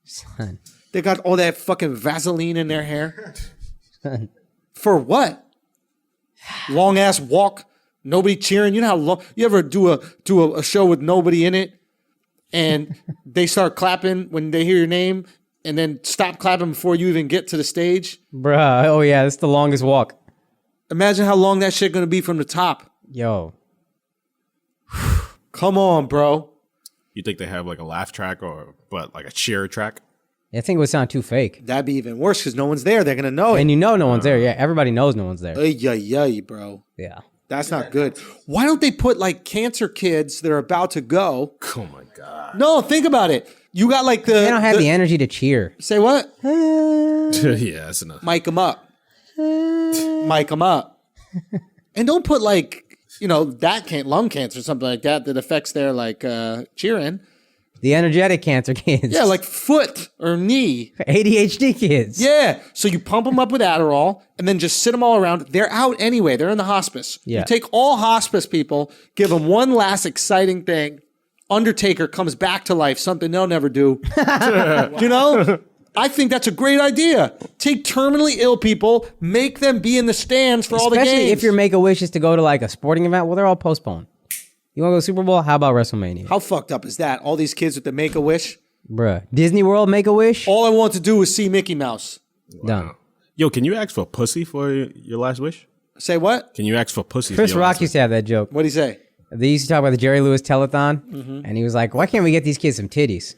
Son. They got all that fucking Vaseline in their hair. For what? Long ass walk, nobody cheering. You know how long you ever do a show with nobody in it, and they start clapping when they hear your name, and then stop clapping before you even get to the stage. Bruh. Oh, yeah. It's the longest walk. Imagine how long that shit gonna be from the top. Yo. Come on, bro. You think they have like a laugh track but like a cheer track? I think it would sound too fake. That'd be even worse because no one's there. They're gonna know it. And you know no one's there. Yeah, everybody knows no one's there. Ay, bro. Yeah. That's not good. Why don't they put like cancer kids that are about to go? Oh my God. No, think about it. You got like the. They don't have the energy to cheer. Say what? Yeah, that's enough. Mic them up. Mic them up. And don't put like, that lung cancer or something like that affects their like cheering. The energetic cancer kids. Yeah, like foot or knee. ADHD kids. Yeah. So you pump them up with Adderall and then just sit them all around. They're out anyway. They're in the hospice. Yeah. You take all hospice people, give them one last exciting thing. Undertaker comes back to life, something they'll never do. I think that's a great idea. Take terminally ill people, make them be in the stands for all the games. Especially if your Make-A-Wish is to go to like a sporting event. Well, they're all postponed. You want to go to Super Bowl? How about WrestleMania? How fucked up is that? All these kids with the Make-A-Wish. Bruh. Disney World Make-A-Wish? All I want to do is see Mickey Mouse. Done. Yo, can you ask for pussy for your last wish? Say what? Can you ask for pussy Chris for your Rock last used to have that joke. What'd he say? They used to talk about the Jerry Lewis telethon, and he was like, why can't we get these kids some titties?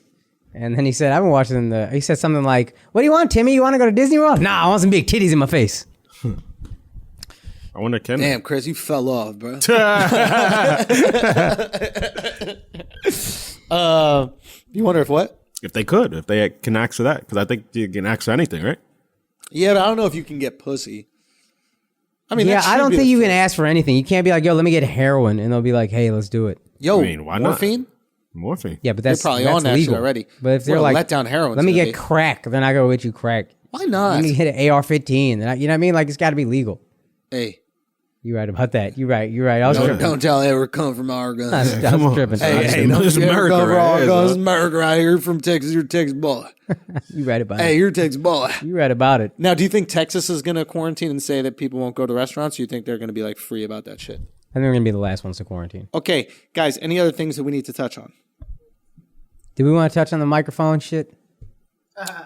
And then he said, I've been watching he said something like, what do you want, Timmy? You want to go to Disney World? Nah, I want some big titties in my face. I wonder, can Damn, Chris, you fell off, bro. You wonder if what? if they can ask for that, because I think you can ask for anything, right? Yeah, but I don't know if you can get pussy. I mean, Yeah, that I should don't be think the you can first- ask for anything. You can't be like, yo, let me get heroin. And they'll be like, hey, let's do it. Yo, I mean, why not? morphine? Morphine. Yeah, but You're that's probably that's on that legal shit already. But if they're What a like, letdown heroin's let me gonna get be. crack, they're not going to get you crack. Why not? Let me hit an AR-15. You know what I mean? Like, it's got to be legal. Hey, You're right about that. You're right. I was tripping. Don't tell ever come from our guns. I was tripping. Hey, don't it's you ever America come from our right guns. here. America right here. You're from Texas. You're a Texas boy. You're right about Hey, it. you're a Texas boy. You're right about it. Now, do you think Texas is going to quarantine and say that people won't go to restaurants? Or you think they're going to be like free about that shit? I think we're going to be the last ones to quarantine. Okay, guys, any other things that we need to touch on? Do we want to touch on the microphone shit?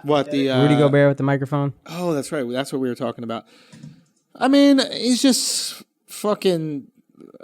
What, the... Rudy Golbert with the microphone? Oh, that's right. That's what we were talking about. I mean, he's just fucking...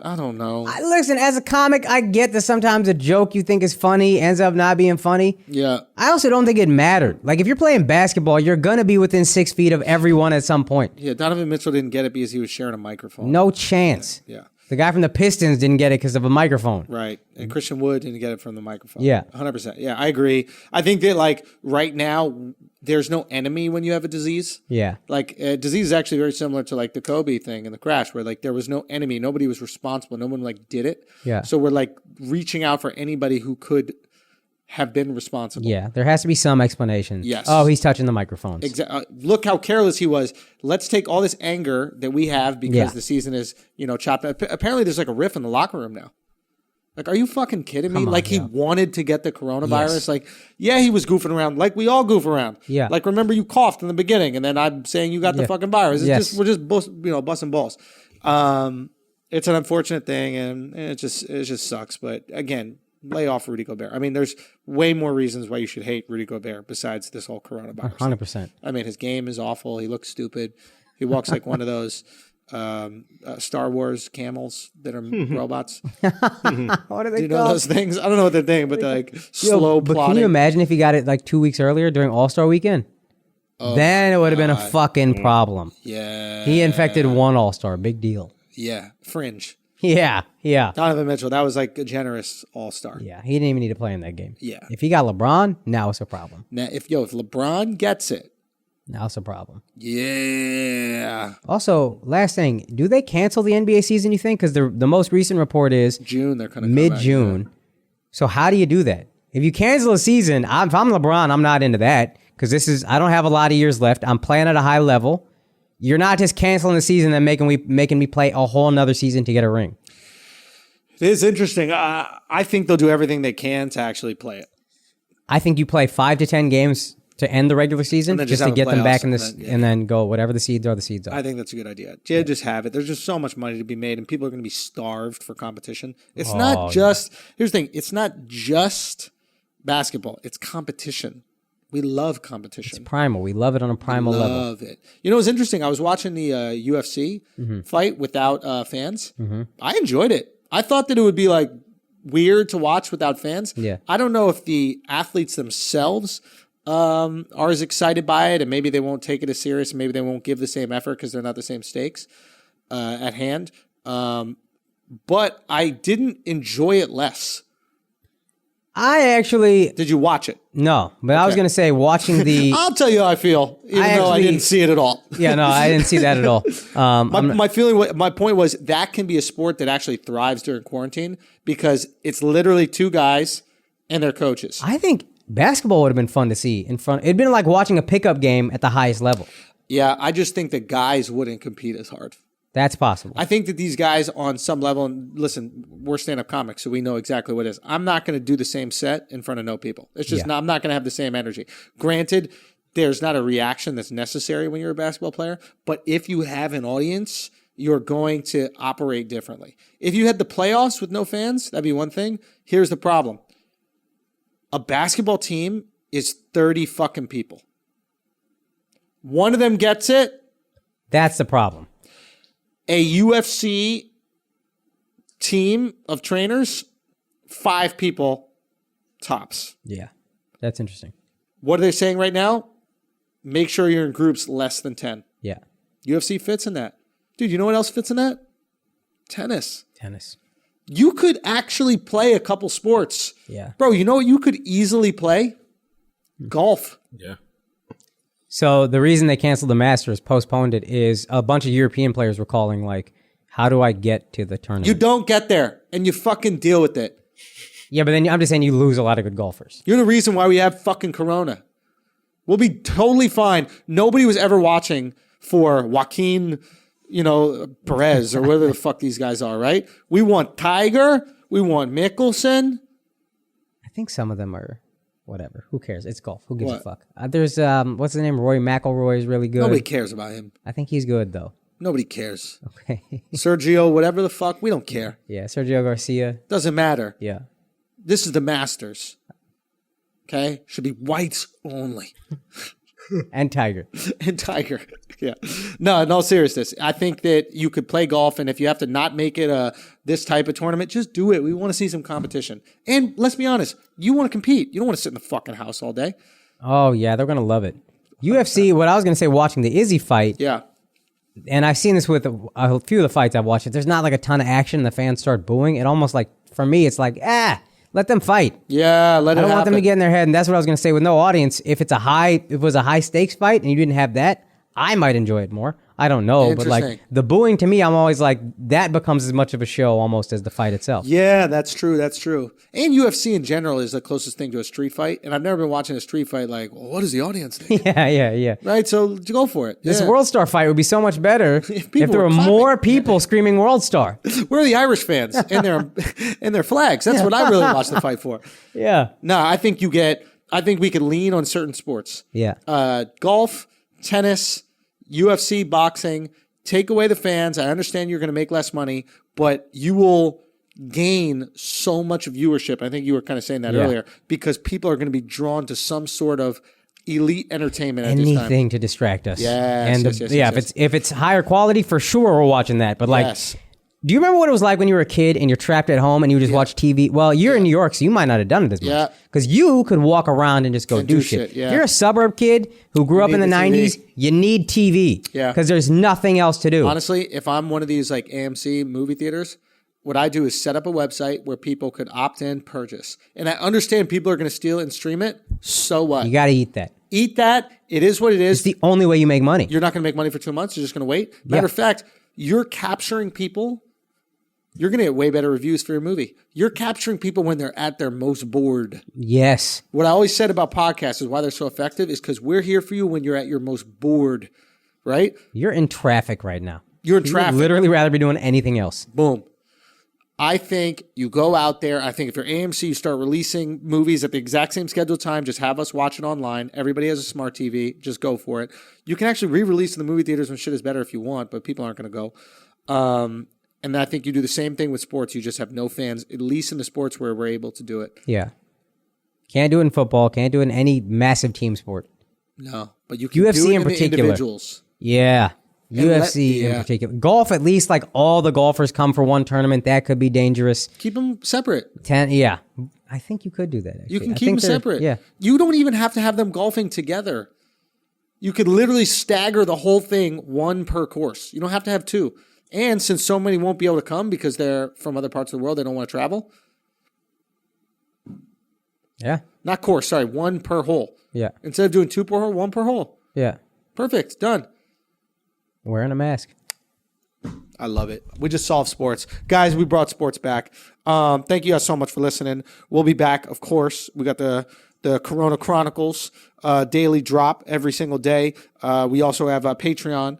I don't know. Listen, as a comic, I get that sometimes a joke you think is funny ends up not being funny. Yeah. I also don't think it mattered. Like, if you're playing basketball, you're going to be within 6 feet of everyone at some point. Yeah, Donovan Mitchell didn't get it because he was sharing a microphone. No chance. Yeah. The guy from the Pistons didn't get it because of a microphone. Right. And Christian Wood didn't get it from the microphone. Yeah. 100%. Yeah, I agree. I think that, like, right now, there's no enemy when you have a disease. Yeah. Like, disease is actually very similar to, like, the Kobe thing and the crash, where, like, there was no enemy. Nobody was responsible. No one, like, did it. Yeah. So we're, like, reaching out for anybody who could have been responsible. Yeah, there has to be some explanation. Yes. Oh, he's touching the microphones. Look how careless he was. Let's take all this anger that we have because the season is, chopped. Apparently, there's like a riff in the locker room now. Like, are you fucking kidding me? Come on, like, he yeah. wanted to get the coronavirus. Yes. Like, yeah, he was goofing around. Like, we all goof around. Yeah. Like, remember you coughed in the beginning, and then I'm saying you got the fucking virus. It's Yes. just we're just busting balls. It's an unfortunate thing, and it just sucks. But again, lay off Rudy Golbert. I mean, there's way more reasons why you should hate Rudy Golbert besides this whole coronavirus. 100%. I mean, his game is awful. He looks stupid. He walks like one of those Star Wars camels that are robots. What are they Do you know those things? I don't know what they're thinking, but they're like slow But plotting. can you imagine if he got it like 2 weeks earlier during All-Star Weekend? Then it would have been a fucking problem. Yeah. He infected one All-Star. Big deal. Yeah. Fringe. Yeah. Donovan Mitchell, that was like a generous all-star. Yeah, he didn't even need to play in that game. Yeah. If he got LeBron, now it's a problem. Now, if LeBron gets it, Now it's a problem. yeah. Also, last thing, do they cancel the NBA season, you think? Because the most recent report is June, they're kind of mid-June. So how do you do that? If you cancel a season, if I'm LeBron, I'm not into that. Because I don't have a lot of years left. I'm playing at a high level. You're not just canceling the season and making me play a whole nother season to get a ring. It is interesting. I think they'll do everything they can to actually play it. I think you play 5 to 10 games to end the regular season, And then just just to have get them playoffs back in and this, then, and then go whatever the seeds are. The seeds are. I think that's a good idea. Just have it. There's just so much money to be made, and people are going to be starved for competition. It's not just. Here's the thing. It's not just basketball. It's competition. We love competition. Primal. We love it on a primal level. Love it. You know, it was interesting. I was watching the UFC fight without fans. I enjoyed it. I thought that it would be like weird to watch without fans. Yeah. I don't know if the athletes themselves are as excited by it, and maybe they won't take it as serious, and maybe they won't give the same effort because they're not the same stakes at hand. But I didn't enjoy it less. I actually Did you watch it? no, but I was gonna say watching the. I'll tell you how I feel, even though I actually- didn't see it at all. Yeah, no, I didn't see that at all. My point was that can be a sport that actually thrives during quarantine because it's literally two guys and their coaches. I think basketball would have been fun to see in front. It'd been like watching a pickup game at the highest level. Yeah, I just think that guys wouldn't compete as hard. That's possible. I think that these guys on some level, and listen, we're stand-up comics, so we know exactly what it is. I'm not going to do the same set in front of no people. It's just not, I'm not going to have the same energy. Granted, there's not a reaction that's necessary when you're a basketball player, but if you have an audience, you're going to operate differently. If you had the playoffs with no fans, that'd be one thing. Here's the problem. A basketball team is 30 fucking people. One of them gets it. That's the problem. A UFC team of trainers, 5 people tops. Yeah, that's interesting. What are they saying right now? Make sure you're in groups less than 10. Yeah, UFC fits in that. Dude, you know what else fits in that? Tennis. You could actually play a couple sports. Yeah. Bro, you know what you could easily play? Golf. Yeah. So the reason they canceled the Masters, postponed it, is a bunch of European players were calling like, how do I get to the tournament? You don't get there, and you fucking deal with it. Yeah, but then I'm just saying you lose a lot of good golfers. You're the reason why we have fucking Corona. We'll be totally fine. Nobody was ever watching for Joaquin Perez or whatever the fuck these guys are, right? We want Tiger. We want Mickelson. I think some of them are whatever. Who cares? It's golf. Who gives What? a fuck? There's what's the name? Roy McIlroy is really good. Nobody cares about him. I think he's good though. Nobody cares. Okay. Sergio, whatever the fuck, we don't care. Yeah, Sergio Garcia. Doesn't matter. Yeah. This is the Masters. Okay? Should be whites only. And Tiger. And Tiger. Yeah. No, in all seriousness, I think that you could play golf, and if you have to not make it this type of tournament, just do it. We want to see some competition. And let's be honest, you want to compete. You don't want to sit in the fucking house all day. Oh, yeah, they're going to love it. UFC, what I was going to say, watching the Izzy fight, Yeah. and I've seen this with a few of the fights I've watched, if there's not like a ton of action and the fans start booing, it almost like, for me, it's like, let them fight. Yeah, let it I don't want happen. them to get in their head, and that's what I was going to say with no audience. If it was a high stakes fight and you didn't have that, I might enjoy it more. I don't know, but like Interesting. the booing to me, I'm always like that becomes as much of a show almost as the fight itself. Yeah, that's true. That's true. And UFC in general is the closest thing to a street fight. And I've never been watching a street fight like, well, what does the audience think? Yeah. Right? So go for it. This Yeah. World Star fight would be so much better if people there were were clapping. more people screaming World Star. Where are the Irish fans and their flags? That's what I really watch the fight for. Yeah. No, I think we could lean on certain sports. Yeah. Golf, tennis, UFC, boxing. Take away the fans. I understand you're going to make less money, but you will gain so much viewership. I think you were kind of saying that earlier, because people are going to be drawn to some sort of elite entertainment at this time. Anything to distract us. Yes, And yes. if it's higher quality, for sure we're watching that. But like, Yes. do you remember what it was like when you were a kid and you're trapped at home and you just watch TV? Well, you're in New York, so you might not have done it as much. Yeah. Because you could walk around and just go And do do shit. shit, yeah. If you're a suburb kid who grew up in the need the 90s, TV. you need TV. Yeah. Because there's nothing else to do. Honestly, if I'm one of these like AMC movie theaters, what I do is set up a website where people could opt in, purchase. And I understand people are going to steal it and stream it. So what? You got to eat that. Eat that. It is what it is. It's the only way you make money. You're not going to make money for 2 months. You're just going to wait. Matter of fact, you're capturing people. You're going to get way better reviews for your movie. You're capturing people when they're at their most bored. Yes. What I always said about podcasts is why they're so effective is because we're here for you when you're at your most bored, right? You're in traffic right now. You're in You traffic. would literally rather be doing anything else. Boom. I think you go out there. I think if you're AMC, you start releasing movies at the exact same scheduled time. Just have us watch it online. Everybody has a smart TV. Just go for it. You can actually re-release in the movie theaters when shit is better if you want, but people aren't going to go. And I think you do the same thing with sports. You just have no fans, at least in the sports where we're able to do it. Yeah. Can't do it in football. Can't do it in any massive team sport. No, but you can UFC do it in the particular. individuals. Yeah. UFC in particular. Golf, at least like all the golfers come for one tournament. That could be dangerous. Keep them separate. Yeah. I think you could do that. Actually. You can I keep think them they're- separate. Yeah. You don't even have to have them golfing together. You could literally stagger the whole thing, one per course. You don't have to have two. And since so many won't be able to come because they're from other parts of the world, they don't want to travel. Yeah. Not course, sorry, one per hole. Yeah. Instead of doing two per hole, one per hole. Yeah. Perfect, done. Wearing a mask. I love it. We just solved sports. Guys, we brought sports back. Thank you guys so much for listening. We'll be back, of course. We got the Corona Chronicles daily drop every single day. We also have a Patreon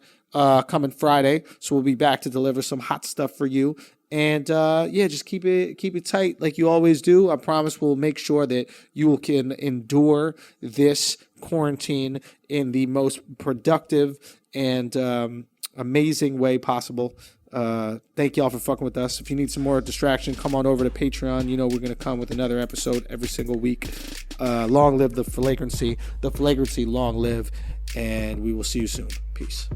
coming Friday, so we'll be back to deliver some hot stuff for you. And just keep it tight like you always do. I promise we'll make sure that you can endure this quarantine in the most productive and amazing way possible. Thank y'all for fucking with us. If you need some more distraction, come on over to Patreon. You know we're going to come with another episode every single week. Long live the flagrancy. The flagrancy long live. And we will see you soon. Peace.